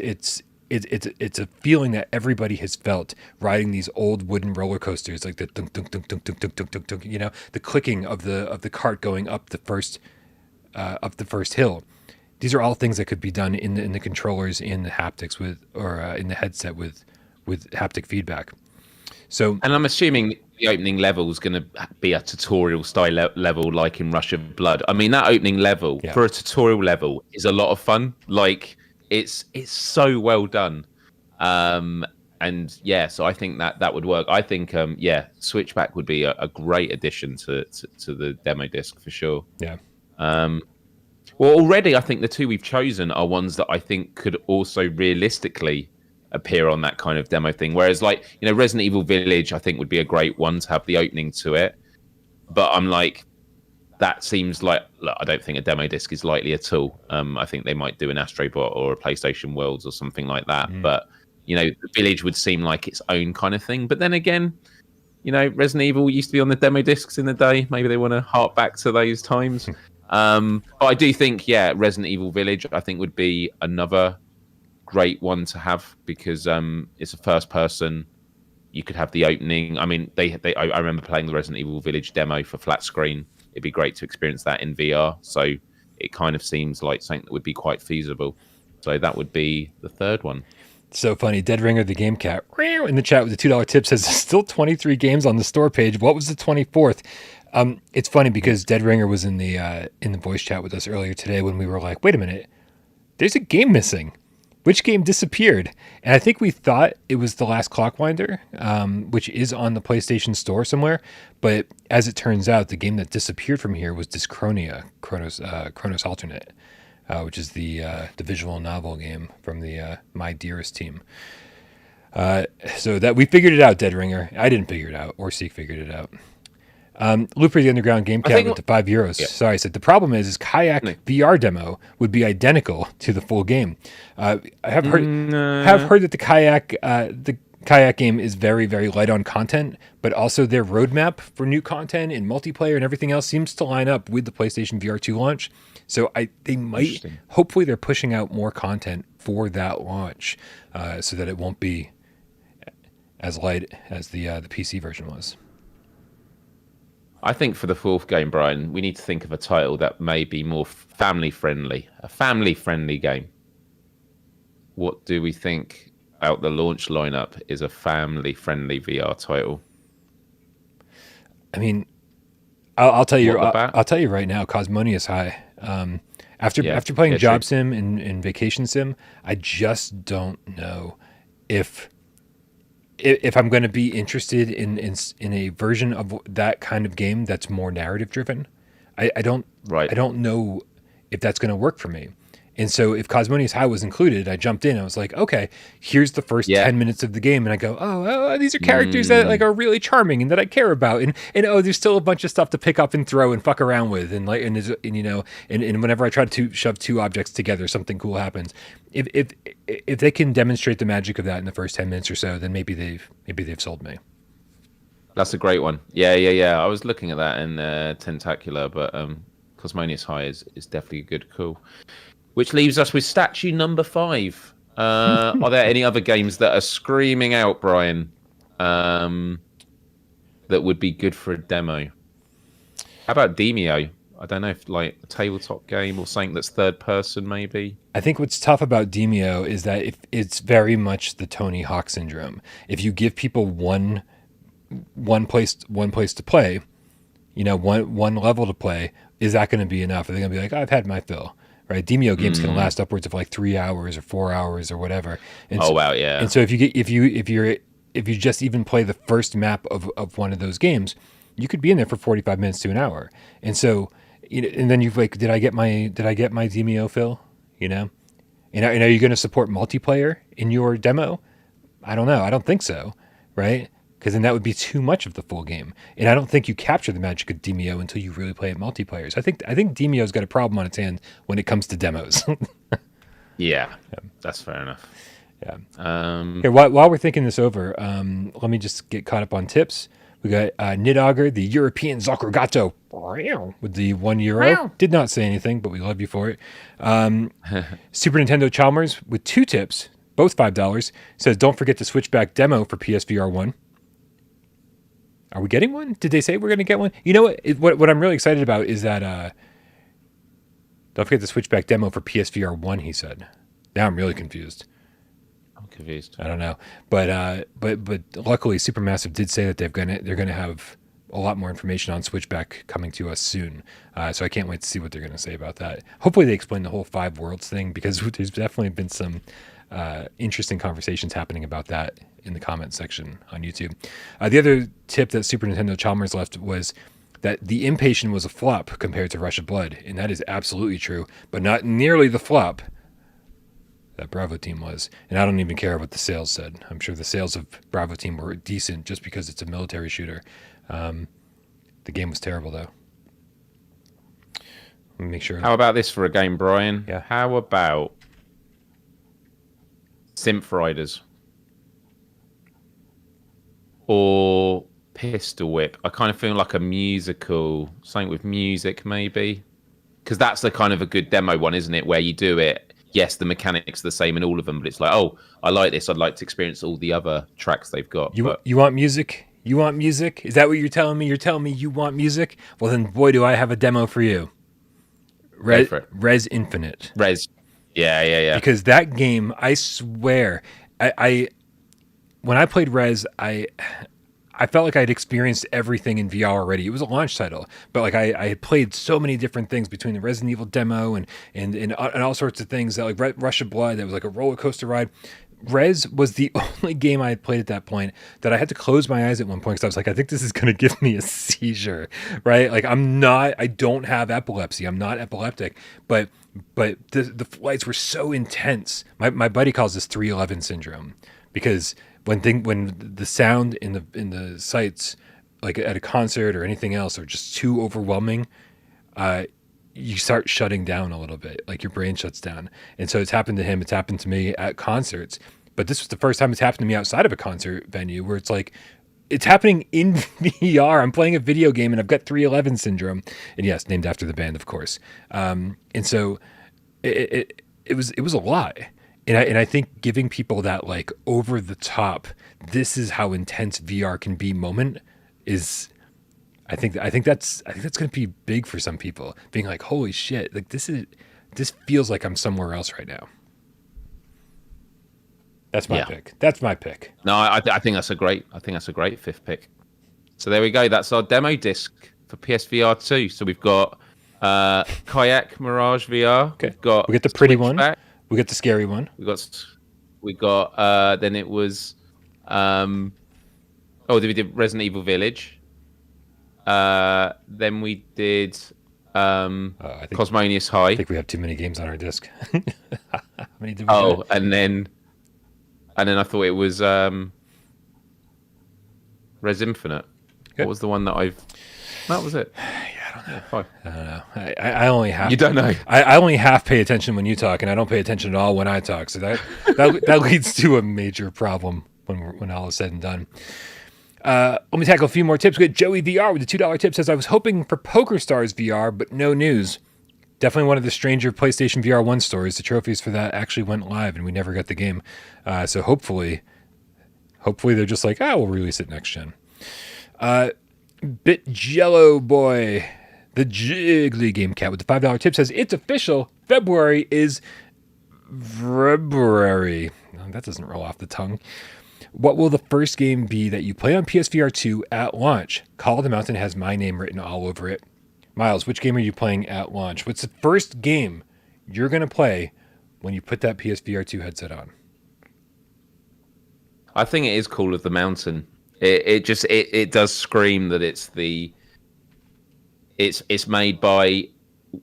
It's a feeling that everybody has felt riding these old wooden roller coasters, like the dunk dunk dunk dunk dunk dunk dunk dunk. You know, the clicking of the cart going up the first hill. These are all things that could be done in the controllers, in the haptics in the headset with haptic feedback. So, and I'm assuming the opening level is going to be a tutorial style level, like in Rush of Blood. I mean, that opening level for a tutorial level is a lot of fun. Like it's so well done, and yeah. So I think that would work. I think Switchback would be a great addition to the demo disc for sure. Yeah. Well, already I think the two we've chosen are ones that I think could also realistically appear on that kind of demo thing. Whereas, like, you know, Resident Evil Village, I think would be a great one to have the opening to it. But I'm like, that seems like, look, I don't think a demo disc is likely at all. I think they might do an Astrobot or a PlayStation Worlds or something like that. But, you know, the Village would seem like its own kind of thing. But then again, you know, Resident Evil used to be on the demo discs in the day. Maybe they want to hark back to those times. But I do think, yeah, Resident Evil Village, I think would be another great one to have because it's a first person. You could have the opening. I mean, I remember playing the Resident Evil Village demo for flat screen. It'd be great to experience that in VR. So it kind of seems like something that would be quite feasible. So that would be the third one. So funny. Dead Ringer, the game cat, in the chat with the $2 tip says there's still 23 games on the store page. What was the 24th? It's funny because Dead Ringer was in the voice chat with us earlier today when we were like, wait a minute, there's a game missing. Which game disappeared? And I think we thought it was The Last Clockwinder, which is on the PlayStation Store somewhere. But as it turns out, the game that disappeared from here was Dyschronia, Chronos Alternate, which is the visual novel game from the My Dearest team. So that we figured it out, Dead Ringer. I didn't figure it out, or Seek figured it out. Looper the Underground Game Cat with the €5. Yeah. Sorry, I said the problem is Kayak VR demo would be identical to the full game. I have heard that the kayak game is very, very light on content, but also their roadmap for new content and multiplayer and everything else seems to line up with the PlayStation VR2 launch. So they might, hopefully they're pushing out more content for that launch so that it won't be as light as the PC version was. I think for the fourth game, Brian, we need to think of a title that may be more family-friendly. A family-friendly game. What do we think out the launch lineup is a family-friendly VR title? I mean, I'll tell you. I'll tell you right now. Cosmonius High. After playing Job Sim and Vacation Sim, I just don't know if I'm going to be interested in a version of that kind of game that's more narrative driven. I don't know if that's going to work for me. And so if Cosmonius High was included, I jumped in. I was like, okay, here's the first 10 minutes of the game. And I go, oh, these are characters that like are really charming and that I care about. And there's still a bunch of stuff to pick up and throw and fuck around with. And whenever I try to shove two objects together, something cool happens. If they can demonstrate the magic of that in the first 10 minutes or so, then maybe they've sold me. That's a great one. Yeah. I was looking at that in Tentacular, but Cosmonius High is definitely a good call. Which leaves us with statue number 5. Are there any other games that are screaming out, Brian, that would be good for a demo? How about Demeo? I don't know if like a tabletop game or something that's third person, maybe. I think what's tough about Demeo is that it's very much the Tony Hawk syndrome. If you give people one place to play, one level to play, is that going to be enough? Are they going to be like, I've had my fill? Right, Demeo games can last upwards of like 3 hours or 4 hours or whatever. And wow, yeah. And so if you just even play the first map of one of those games, you could be in there for 45 minutes to an hour. And so, and then you've like, did I get my Demeo fill? And are you going to support multiplayer in your demo? I don't know. I don't think so. Right. Because then that would be too much of the full game. And I don't think you capture the magic of Demeo until you really play it multiplayer. So I think Demeo's got a problem on its hands when it comes to demos. Yeah, that's fair enough. Yeah. Here, while we're thinking this over, let me just get caught up on tips. We got Nidogger, the European Zocrogato, with the €1. Did not say anything, but we love you for it. Super Nintendo Chalmers with 2 tips, both $5, says, don't forget the Switchback demo for PSVR 1. Are we getting one? Did they say we're going to get one? You know what I'm really excited about is that don't forget the Switchback demo for PSVR 1, he said. Now I'm really confused. I'm confused. I don't know. But luckily Supermassive did say that they're going to have a lot more information on Switchback coming to us soon. So I can't wait to see what they're going to say about that. Hopefully they explain the whole 5 worlds thing, because there's definitely been some interesting conversations happening about that in the comment section on YouTube. The other tip that Super Nintendo Chalmers left was that the Impatient was a flop compared to Rush of Blood, and that is absolutely true, but not nearly the flop that Bravo Team was. And I don't even care what the sales said. I'm sure the sales of Bravo Team were decent just because it's a military shooter. The game was terrible, though. Let me make sure. How about this for a game, Brian? Yeah. How about Synth Riders? Or Pistol Whip? I kind of feel like a musical, something with music maybe. Because that's the kind of a good demo one, isn't it? Where you do it. Yes, the mechanics are the same in all of them, but it's like, oh, I like this. I'd like to experience all the other tracks they've got. You want music? You want music? Is that what you're telling me? You're telling me you want music? Well, then, boy, do I have a demo for you. Res Infinite. Res. Yeah. Because that game, I swear, I when I played Res, I felt like I'd experienced everything in VR already. It was a launch title, but like I had played so many different things between the Resident Evil demo and all sorts of things that like Rush of Blood, that was like a roller coaster ride. Res was the only game I had played at that point that I had to close my eyes at one point because I was like, I think this is going to give me a seizure, right? Like I don't have epilepsy. I'm not epileptic, but the flights were so intense. My buddy calls this 311 syndrome because when the sound in the sights, like at a concert or anything else, are just too overwhelming, you start shutting down a little bit, like your brain shuts down. And so it's happened to him. It's happened to me at concerts, but this was the first time it's happened to me outside of a concert venue where it's like, it's happening in VR. I'm playing a video game and I've got 311 syndrome, and yes, named after the band, of course. And so it was a lot. And I think giving people that like over the top, this is how intense VR can be moment is, I think that's going to be big for some people, being like, holy shit, like this feels like I'm somewhere else right now. That's my pick. That's my pick. No, I think that's a great fifth pick. So there we go. That's our demo disc for PSVR 2. So we've got Kayak Mirage VR. Okay. We get the pretty one. We got the scary one. We got then it was then we did Resident Evil Village. Then we did Cosmonius High. I think we have too many games on our disc. How many did we do? And then I thought it was Res Infinite. Okay. What was the one that that was it. I don't know. Five. I don't know. I only half. You don't know. I only half pay attention when you talk, and I don't pay attention at all when I talk. So that leads to a major problem when all is said and done. Let me tackle a few more tips. We got Joey VR with the $2 tip. Says, I was hoping for PokerStars VR, but no news. Definitely one of the stranger PlayStation VR 1 stories. The trophies for that actually went live, and we never got the game. So hopefully they're just like, we'll release it next gen. Bit Jello Boy, the Jiggly Game Cat with the $5 tip says, it's official. February is February. Oh, that doesn't roll off the tongue. What will the first game be that you play on PSVR 2 at launch? Call of the Mountain has my name written all over it. Miles, which game are you playing at launch? What's the first game you're going to play when you put that PSVR 2 headset on? I think it is Call of the Mountain. It does scream that it's made by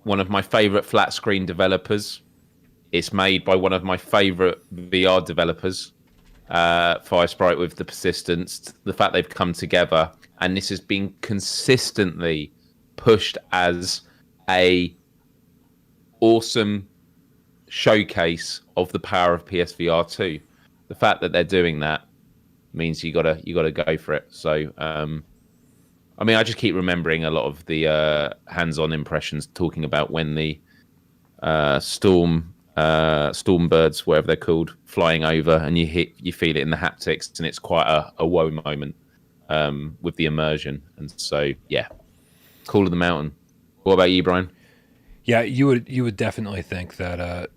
one of my favorite flat screen developers. It's made by one of my favorite VR developers, Firesprite with the Persistence. The fact they've come together, and this has been consistently pushed as a awesome showcase of the power of PSVR 2. The fact that they're doing that means you gotta go for it. So I mean, I just keep remembering a lot of the hands-on impressions talking about when the storm birds, whatever they're called, flying over, and you feel it in the haptics, and it's quite a whoa moment with the immersion. And so yeah, Call of the Mountain. What about you, Brian? Yeah, you would definitely think that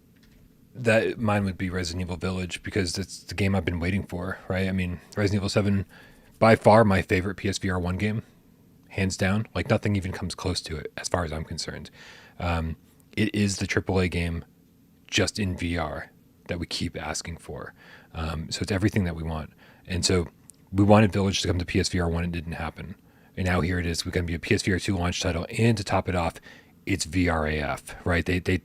that mine would be Resident Evil Village, because it's the game I've been waiting for, right? I mean, Resident Evil 7, by far my favorite PSVR 1 game, hands down. Like, nothing even comes close to it as far as I'm concerned. It is the AAA game just in VR that we keep asking for. So it's everything that we want. And so we wanted Village to come to PSVR 1. It didn't happen. and now here it is. We're going to be a PSVR 2 launch title, and to top it off, it's VRAF, right? They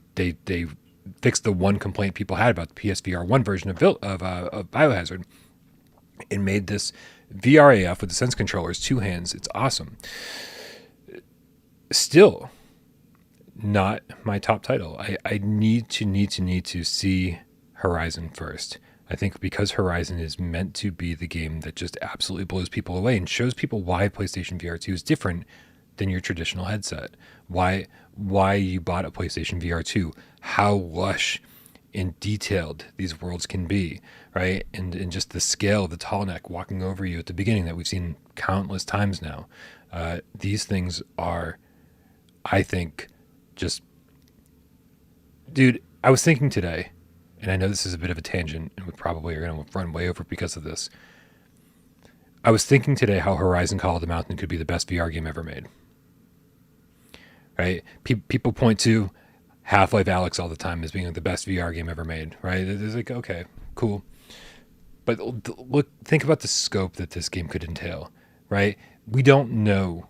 fixed the one complaint people had about the PSVR 1 version of Biohazard, and made this VRAF with the Sense controllers, 2 hands. It's awesome. Still, not my top title. I need to see Horizon first. I think because Horizon is meant to be the game that just absolutely blows people away and shows people why PlayStation VR2 is different than your traditional headset. Why you bought a PlayStation VR2, how lush and detailed these worlds can be, right? And just the scale of the tall neck walking over you at the beginning that we've seen countless times now. These things are, I think, just... Dude, I was thinking today, and I know this is a bit of a tangent, and we probably are going to run way over because of this. I was thinking today how Horizon Call of the Mountain could be the best VR game ever made. Right? People point to Half-Life Alyx all the time as being the best VR game ever made. Right? It's like, okay, cool. But look, think about the scope that this game could entail. Right? We don't know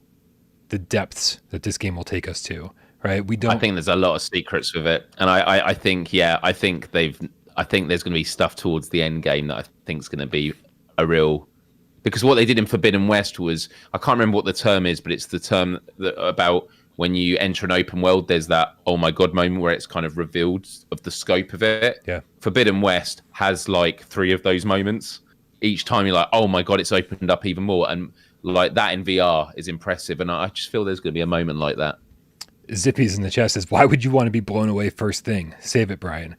the depths that this game will take us to. Right? We don't. I think there's a lot of secrets with it, and I think I think there's going to be stuff towards the end game that I think is going to be a real, because what they did in Forbidden West was, I can't remember what the term is, but it's the term about when you enter an open world, there's that oh my god moment where it's kind of revealed of the scope of it. Yeah. Forbidden West has like 3 of those moments. Each time you're like, oh my god, it's opened up even more, and like that in VR is impressive, and I just feel there's going to be a moment like that. Zippy's in the chat says, why would you want to be blown away first thing? Save it, Brian.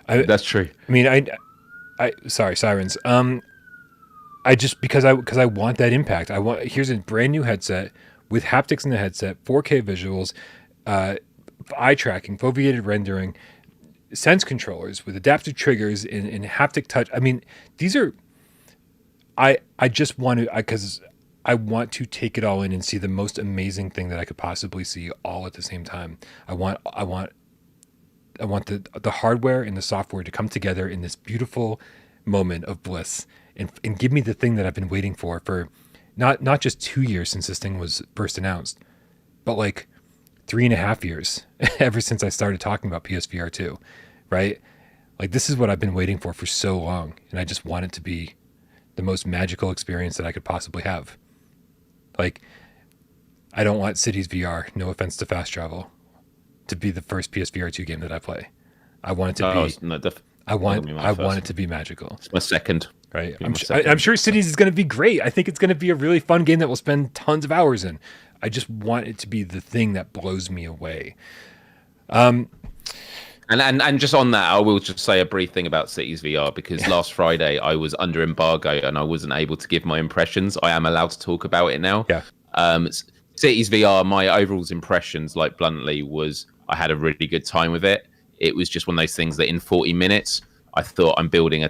That's true. I mean, I sorry, Sirens. I just, because I want that impact. Here's a brand new headset with haptics in the headset, 4K visuals, eye tracking, foveated rendering, sense controllers with adaptive triggers and haptic touch. I mean, these are, I just want to, because I want to take it all in and see the most amazing thing that I could possibly see all at the same time. I want the hardware and the software to come together in this beautiful moment of bliss and give me the thing that I've been waiting for not just 2 years since this thing was first announced, but like 3.5 years ever since I started talking about PSVR 2, right? Like, this is what I've been waiting for so long, and I just want it to be the most magical experience that I could possibly have. Like, I don't want Cities VR, no offense to Fast Travel, to be the first PSVR 2 game that I play. I want it to be. I want it to be magical. It's my second. Right. I'm sure Cities is going to be great. I think it's going to be a really fun game that we'll spend tons of hours in. I just want it to be the thing that blows me away. And just on that, I will just say a brief thing about Cities VR, because last Friday I was under embargo and I wasn't able to give my impressions. I am allowed to talk about it now. Yeah. Cities VR, my overall impressions, like bluntly, was I had a really good time with it. It was just one of those things that in 40 minutes, I thought I'm building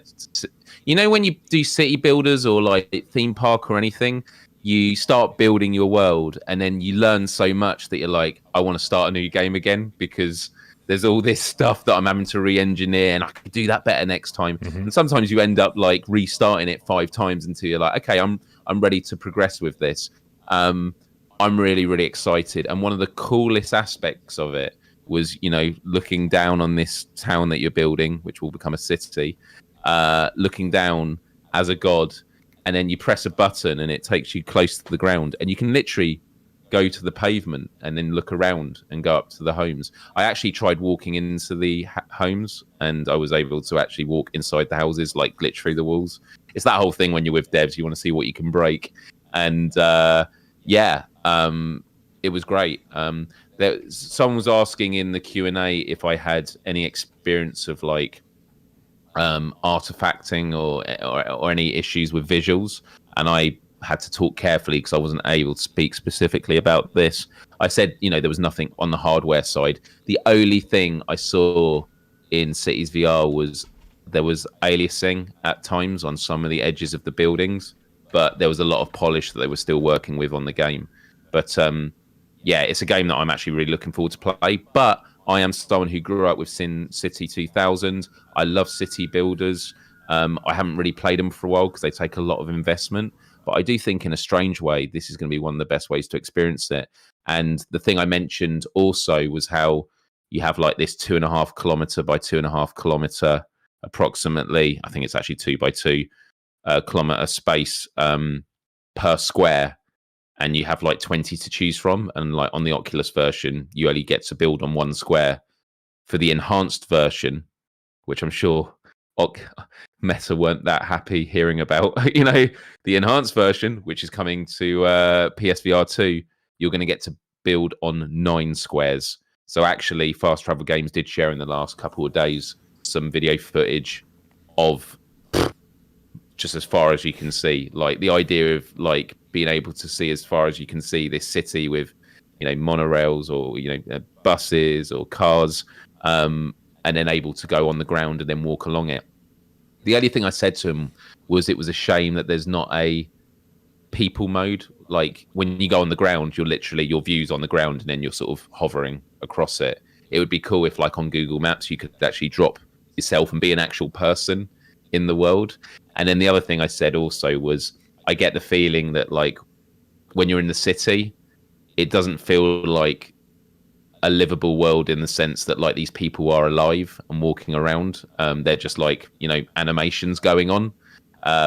you know, when you do city builders or like theme park or anything, you start building your world and then you learn so much that you're like, I want to start a new game again, because there's all this stuff that I'm having to re-engineer and I could do that better next time. Mm-hmm. And sometimes you end up like restarting it 5 times until you're like, okay, I'm ready to progress with this. I'm really, really excited. And one of the coolest aspects of it was, you know, looking down on this town that you're building, which will become a city, looking down as a god, and then you press a button and it takes you close to the ground and you can literally go to the pavement and then look around and go up to the homes. I actually tried walking into the homes and I was able to actually walk inside the houses, like glitch through the walls. It's that whole thing when you're with devs, you want to see what you can break. And it was great. Someone was asking in the Q&A if I had any experience of like artifacting or any issues with visuals, and I had to talk carefully because I wasn't able to speak specifically about this. I said, you know, there was nothing on the hardware side. The only thing I saw in Cities VR was there was aliasing at times on some of the edges of the buildings, but there was a lot of polish that they were still working with on the game. But yeah, it's a game that I'm actually really looking forward to play. But I am someone who grew up with Sin City 2000. I love city builders. I haven't really played them for a while because they take a lot of investment. But I do think in a strange way, this is going to be one of the best ways to experience it. And the thing I mentioned also was how you have like this 2.5 kilometer by 2.5 kilometer, approximately, I think it's actually 2 by 2 kilometer space per square. And you have like 20 to choose from. And like on the Oculus version, you only get to build on 1 square. For the enhanced version, which I'm sure Meta weren't that happy hearing about, the enhanced version, which is coming to PSVR 2, you're going to get to build on 9 squares. So actually, Fast Travel Games did share in the last couple of days some video footage of just as far as you can see. Like the idea of like being able to see as far as you can see this city with, monorails or, buses or cars, and then able to go on the ground and then walk along it. The only thing I said to him was it was a shame that there's not a people mode. Like when you go on the ground, you're literally, your view's on the ground and then you're sort of hovering across it. It would be cool if like on Google Maps, you could actually drop yourself and be an actual person in the world. And then the other thing I said also was I get the feeling that like when you're in the city, it doesn't feel like a livable world in the sense that like these people are alive and walking around. They're just like, animations going on.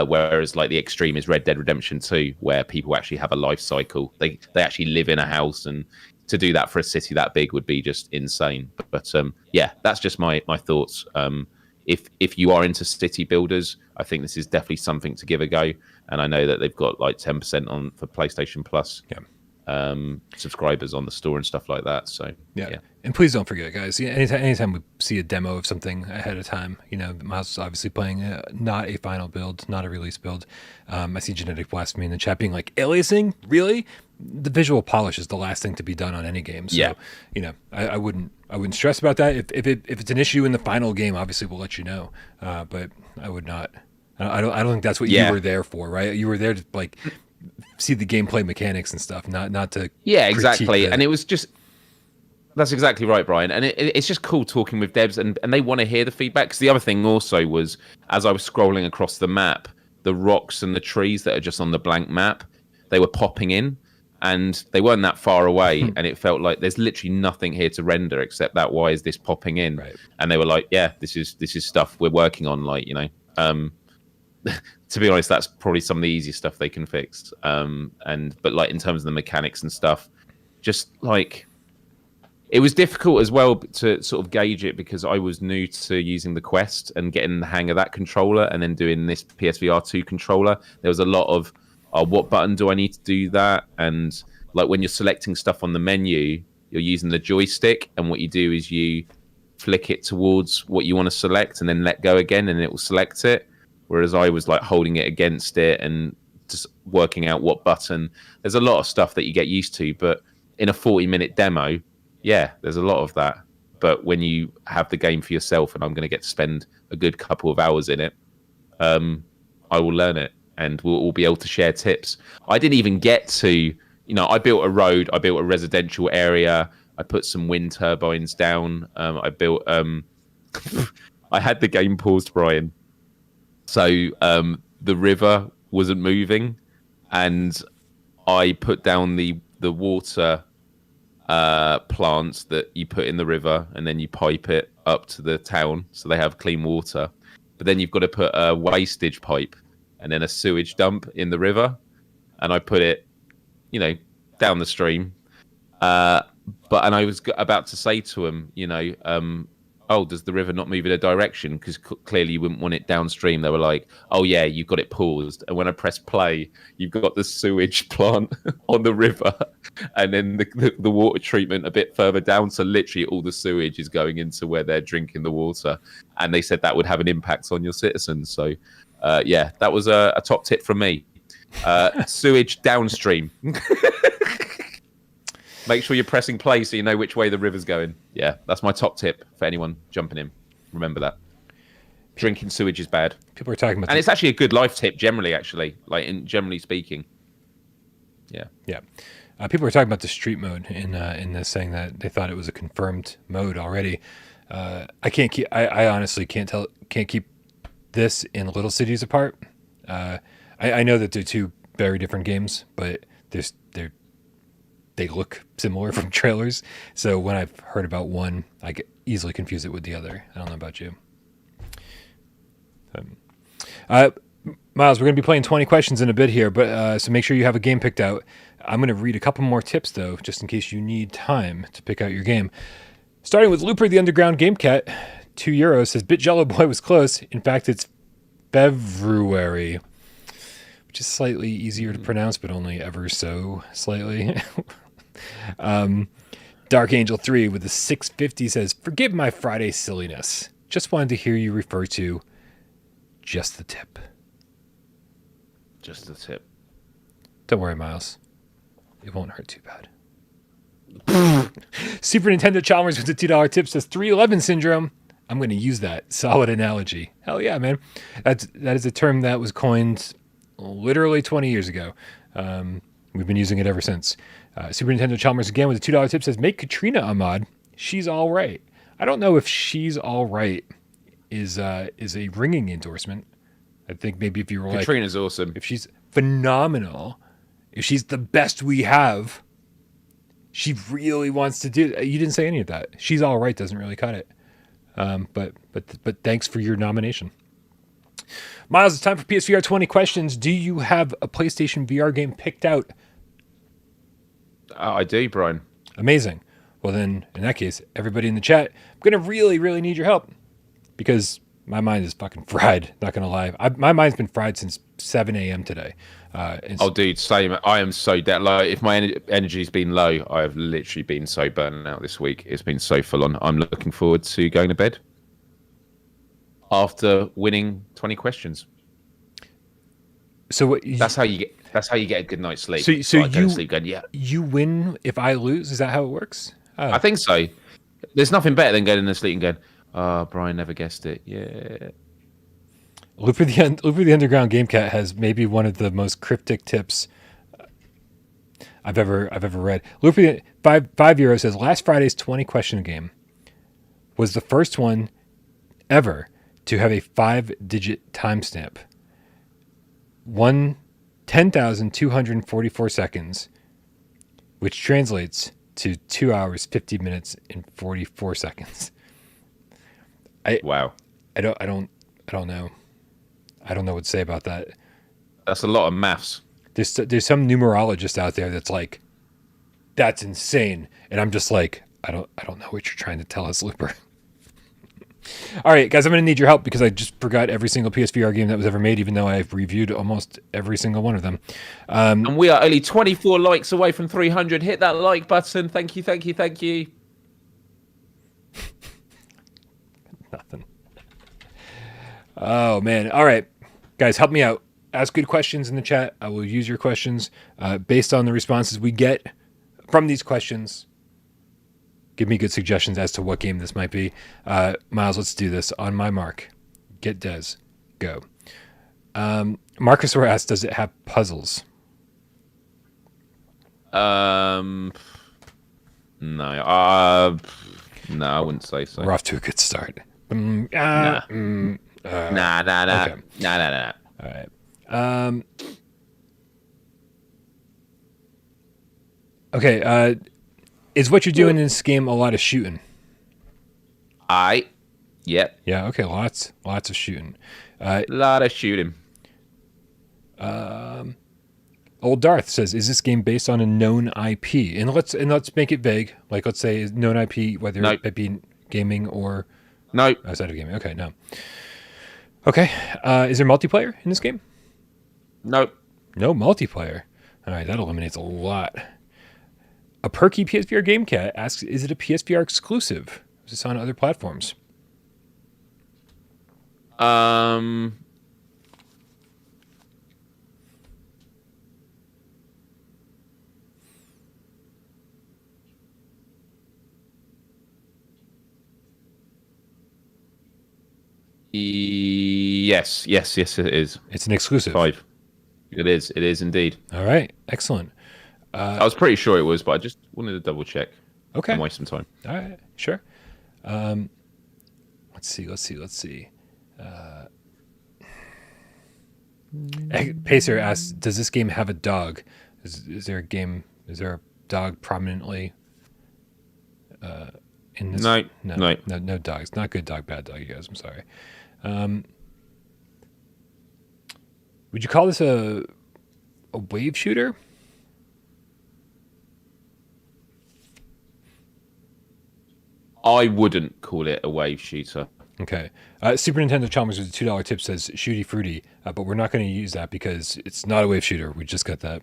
Whereas like the extreme is Red Dead Redemption 2, where people actually have a life cycle. They actually live in a house, and to do that for a city that big would be just insane. But yeah, that's just my thoughts. If you are into city builders, I think this is definitely something to give a go. And I know that they've got like 10% on for PlayStation Plus. Yeah. Subscribers on the store and stuff like that. So yeah. And please don't forget, guys. Anytime we see a demo of something ahead of time, Myles is obviously playing not a final build, not a release build. I see Genetic Blasphemy in the chat being like, aliasing, really? The visual polish is the last thing to be done on any game. So, yeah. I wouldn't stress about that. If it's an issue in the final game, obviously we'll let you know. But I would not. I don't think that's what you were there for, right? You were there to like see the gameplay mechanics and stuff, not to exactly. And it was just, that's exactly right, Brian. And it's just cool talking with devs, and they want to hear the feedback. Because the other thing also was, as I was scrolling across the map, the rocks and the trees that are just on the blank map, they were popping in, and they weren't that far away. And it felt like there's literally nothing here to render except that. Why is this popping in? Right. And they were like, yeah, this is stuff we're working on. Like, to be honest, that's probably some of the easiest stuff they can fix. But like in terms of the mechanics and stuff, just like it was difficult as well to sort of gauge it, because I was new to using the Quest and getting the hang of that controller, and then doing this PSVR 2 controller. There was a lot of, what button do I need to do that? And like when you're selecting stuff on the menu, you're using the joystick, and what you do is you flick it towards what you want to select and then let go again, and it will select it. Whereas I was like holding it against it and just working out what button. There's a lot of stuff that you get used to, but in a 40-minute demo, yeah, there's a lot of that. But when you have the game for yourself, and I'm going to get to spend a good couple of hours in it, I will learn it, and we'll all be able to share tips. I didn't even get to, I built a road, I built a residential area, I put some wind turbines down, I built, I had the game paused, Brian. So the river wasn't moving, and I put down the water plants that you put in the river, and then you pipe it up to the town so they have clean water. But then you've got to put a wastage pipe and then a sewage dump in the river, and I put it, down the stream. And I was about to say to him, oh, does the river not move in a direction? Because clearly you wouldn't want it downstream. They were like, oh, yeah, you've got it paused. And when I press play, you've got the sewage plant on the river, and then the water treatment a bit further down. So literally all the sewage is going into where they're drinking the water. And they said that would have an impact on your citizens. So, yeah, that was a top tip from me. Sewage downstream. Make sure you're pressing play so you know which way the river's going. Yeah, that's my top tip for anyone jumping in. Remember that. Drinking sewage is bad. People are talking about, and it's actually a good life tip generally. Actually, generally speaking. Yeah. Yeah. People were talking about the street mode in this, saying that they thought it was a confirmed mode already. I honestly can't keep this in little cities apart. I know that they're two very different games, but they look similar from trailers. So when I've heard about one, I get easily confuse it with the other. I don't know about you. Myles, we're going to be playing 20 questions in a bit here, but so make sure you have a game picked out. I'm going to read a couple more tips, though, just in case you need time to pick out your game. Starting with Looper the Underground Game Cat, €2, says, Jello Boy was close. In fact, it's February, which is slightly easier to pronounce, but only ever so slightly. Dark Angel 3 with a 650 says, forgive my Friday silliness. Just wanted to hear you refer to just the tip. Just the tip. Don't worry, Myles. It won't hurt too bad. Super Nintendo Chalmers with a $2 tip says 311 syndrome. I'm going to use that. Solid analogy. Hell yeah, man. That is a term that was coined literally 20 years ago. We've been using it ever since. Super Nintendo Chalmers again with a $2 tip says, make Katrina a mod. She's all right. I don't know if she's all right is a ringing endorsement. I think maybe if you were Katrina's awesome. If she's phenomenal, if she's the best we have, she really wants to do. You didn't say any of that. She's all right doesn't really cut it. But thanks for your nomination. Myles, it's time for PSVR 20 questions. Do you have a PlayStation VR game picked out? I do, Brian. Amazing. Well, then, in that case, everybody in the chat, I'm going to really, really need your help because my mind is fucking fried, not going to lie. My mind's been fried since 7 a.m. today. Dude, same. I am so dead low. If my energy's been low, I have literally been so burnt out this week. It's been so full on. I'm looking forward to going to bed after winning 20 questions. So that's how you get a good night's sleep. So like, you sleep going, yeah. You win if I lose. Is that how it works? Oh. I think so. There's nothing better than getting to sleep and going, oh, Brian never guessed it. Yeah. Looper the Underground Game Cat has maybe one of the most cryptic tips I've ever read. Looper €5 says last Friday's 20 question game was the first one ever to have a 5-digit timestamp. 10,244 seconds, which translates to 2 hours, 50 minutes, and 44 seconds. Wow. I don't know. I don't know what to say about that. That's a lot of maths. There's some numerologist out there that's like, that's insane, and I'm just like, I don't know what you're trying to tell us, Looper. All right, guys, I'm going to need your help because I just forgot every single PSVR game that was ever made, even though I've reviewed almost every single one of them. And we are only 24 likes away from 300. Hit that like button. Thank you, thank you, thank you. Nothing. Oh, man. All right, guys, help me out. Ask good questions in the chat. I will use your questions based on the responses we get from these questions. Give me good suggestions as to what game this might be. Myles, let's do this. On my mark, get Des, go. Marcus asks, does it have puzzles? No. No, I wouldn't say so. We're off to a good start. Nah. Okay. Nah. All right. Okay. Is what you're doing in this game a lot of shooting? Yep. Yeah. Okay. Lots of shooting. A lot of shooting. Old Darth says, "Is this game based on a known IP?" And let's make it vague. Like, let's say known IP, whether it be gaming or outside of gaming. Okay. No. Okay. Is there multiplayer in this game? Nope. No multiplayer. All right. That eliminates a lot. A perky PSVR Game Cat asks, is it a PSVR exclusive? Is this on other platforms? Yes, it is. It's an exclusive. 5. It is indeed. All right. Excellent. I was pretty sure it was, but I just wanted to double check. Okay. And waste some time. All right. Sure. Let's see. Pacer asks, does this game have a dog? Is there a game? Is there a dog prominently in this? No dogs. Not good dog, bad dog, you guys. I'm sorry. Would you call this a wave shooter? I wouldn't call it a wave shooter. Okay. Super Nintendo Chalmers with a $2 tip says shooty fruity, but we're not going to use that because it's not a wave shooter. We just got that.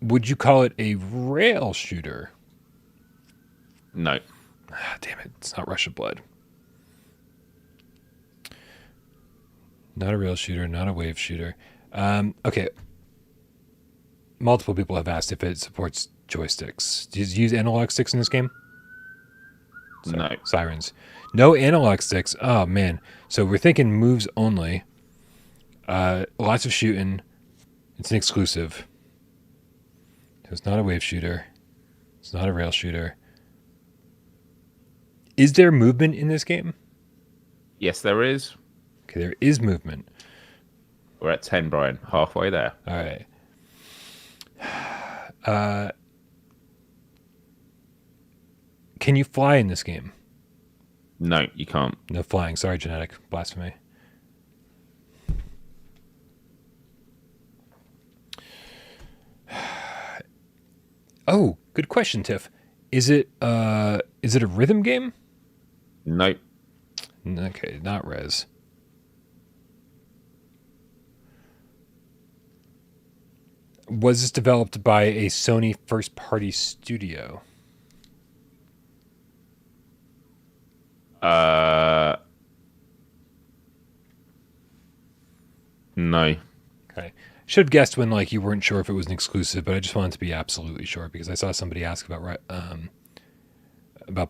Would you call it a rail shooter? No. Damn it. It's not Rush of Blood. Not a rail shooter, not a wave shooter. Okay. Multiple people have asked if it supports joysticks. Do you use analog sticks in this game? No. Sirens. No analog sticks. Oh, man. So we're thinking moves only. Lots of shooting. It's an exclusive. So it's not a wave shooter. It's not a rail shooter. Is there movement in this game? Yes, there is. Okay, there is movement. We're at 10, Brian. Halfway there. All right. Can you fly in this game? No, you can't. No flying. Sorry, genetic blasphemy. Oh, good question, Tiff. Is it a rhythm game? Nope. Okay, not Rez. Was this developed by a Sony first-party studio? No. Okay. Should have guessed when you weren't sure if it was an exclusive, but I just wanted to be absolutely sure because I saw somebody ask about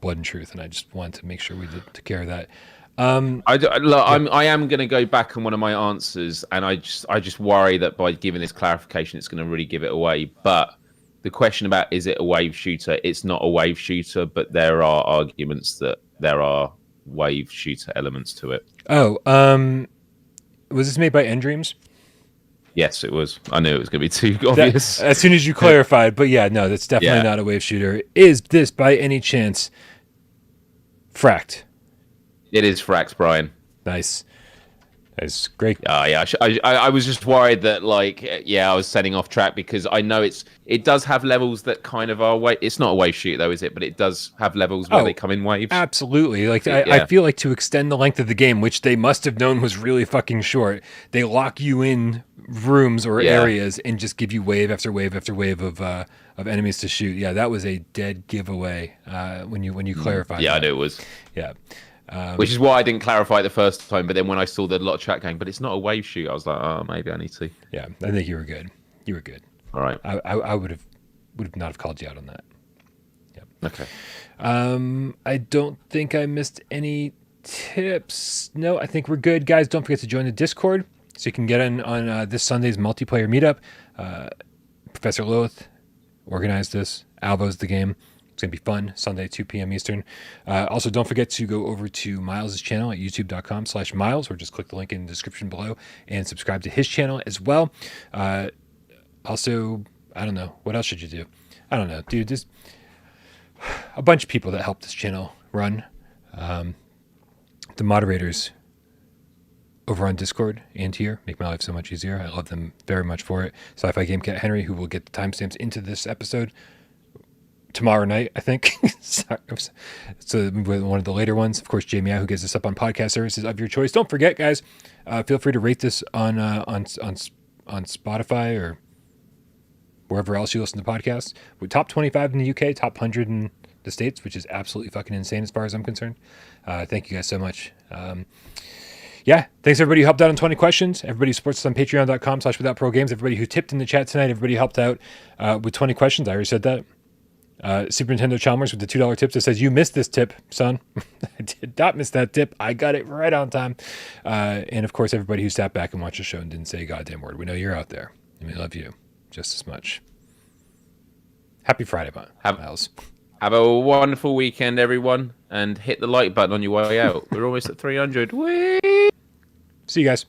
Blood and Truth, and I just wanted to make sure we took care of that. I am going to go back on one of my answers, and I just worry that by giving this clarification, it's going to really give it away. But the question about is it a wave shooter? It's not a wave shooter, but there are arguments that there are wave shooter elements to it. Oh, was this made by Endreams? Yes, it was. I knew it was going to be too obvious. As soon as you clarified, but yeah, no, that's definitely not a wave shooter. Is this by any chance Fracked? It is Fracked, Brian. Nice. That's great. Yeah. I was just worried that, I was setting off track because I know it does have levels that kind of are wave. It's not a wave shooter though, is it? But it does have levels where they come in waves. Absolutely. I feel like to extend the length of the game, which they must have known was really fucking short, they lock you in rooms or areas and just give you wave after wave after wave of enemies to shoot. Yeah, that was a dead giveaway when you clarified. Yeah, that. I knew it was. Yeah. Which is why I didn't clarify it the first time. But then when I saw the lot of chat going, but it's not a wave shoot, I was like, oh, maybe I need to. Yeah, I think you were good. You were good. All right. I would have not have called you out on that. Yep. Okay. I don't think I missed any tips. No, I think we're good, guys. Don't forget to join the Discord so you can get in on this Sunday's multiplayer meetup. Professor Lilith organized this. Alvo's the game. It's going to be fun. Sunday, 2 p.m. Eastern. Also, don't forget to go over to Myles' channel at youtube.com/Myles, or just click the link in the description below and subscribe to his channel as well. Also, I don't know. What else should you do? I don't know. Dude, there's a bunch of people that help this channel run. The moderators over on Discord and here make my life so much easier. I love them very much for it. Sci-Fi Game Cat Henry, who will get the timestamps into this episode tomorrow night, I think. So one of the later ones. Of course, Jamie, who gets this up on podcast services of your choice. Don't forget, guys, feel free to rate this on Spotify or wherever else you listen to podcasts. We're top 25 in the UK, top 100 in the States, which is absolutely fucking insane as far as I'm concerned. Thank you guys so much. Thanks everybody who helped out on 20 questions. Everybody who supports us on patreon.com/withoutprogames. Everybody who tipped in the chat tonight. Everybody who helped out with 20 questions. I already said that. Super Nintendo Chalmers with the $2 tip that says, you missed this tip, son. I did not miss that tip. I got it right on time. And of course, everybody who sat back and watched the show and didn't say a goddamn word. We know you're out there, and we love you just as much. Happy Friday, Myles. Have a wonderful weekend, everyone, and hit the like button on your way out. We're almost at 300. Whee! See you guys.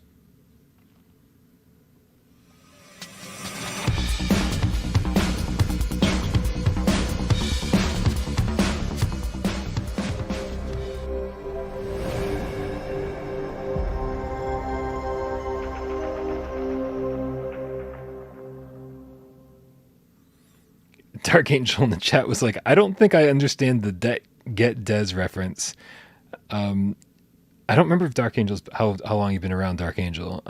Dark Angel in the chat was like, I don't think I understand the get Des reference. I don't remember if Dark Angel's how long you've been around Dark Angel.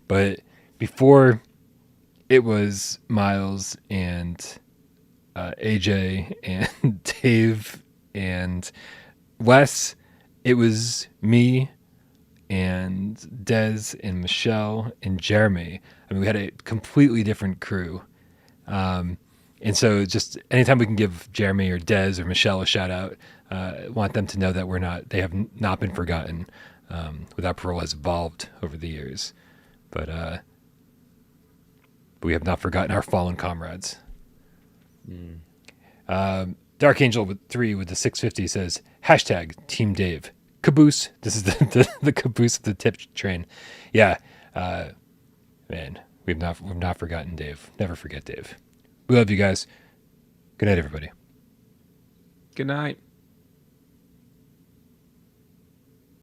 But before it was Myles and AJ and Dave and Wes. It was me and Des and Michelle and Jeremy. I mean, we had a completely different crew. And so just anytime we can give Jeremy or Des or Michelle a shout out, want them to know that they have not been forgotten. Without Parole has evolved over the years, but we have not forgotten our fallen comrades. Dark Angel with 3 with the 650 says hashtag Team Dave caboose. This is the caboose of the tip train. Yeah, man, we've not forgotten Dave. Never forget Dave. We love you guys. Good night, everybody. Good night.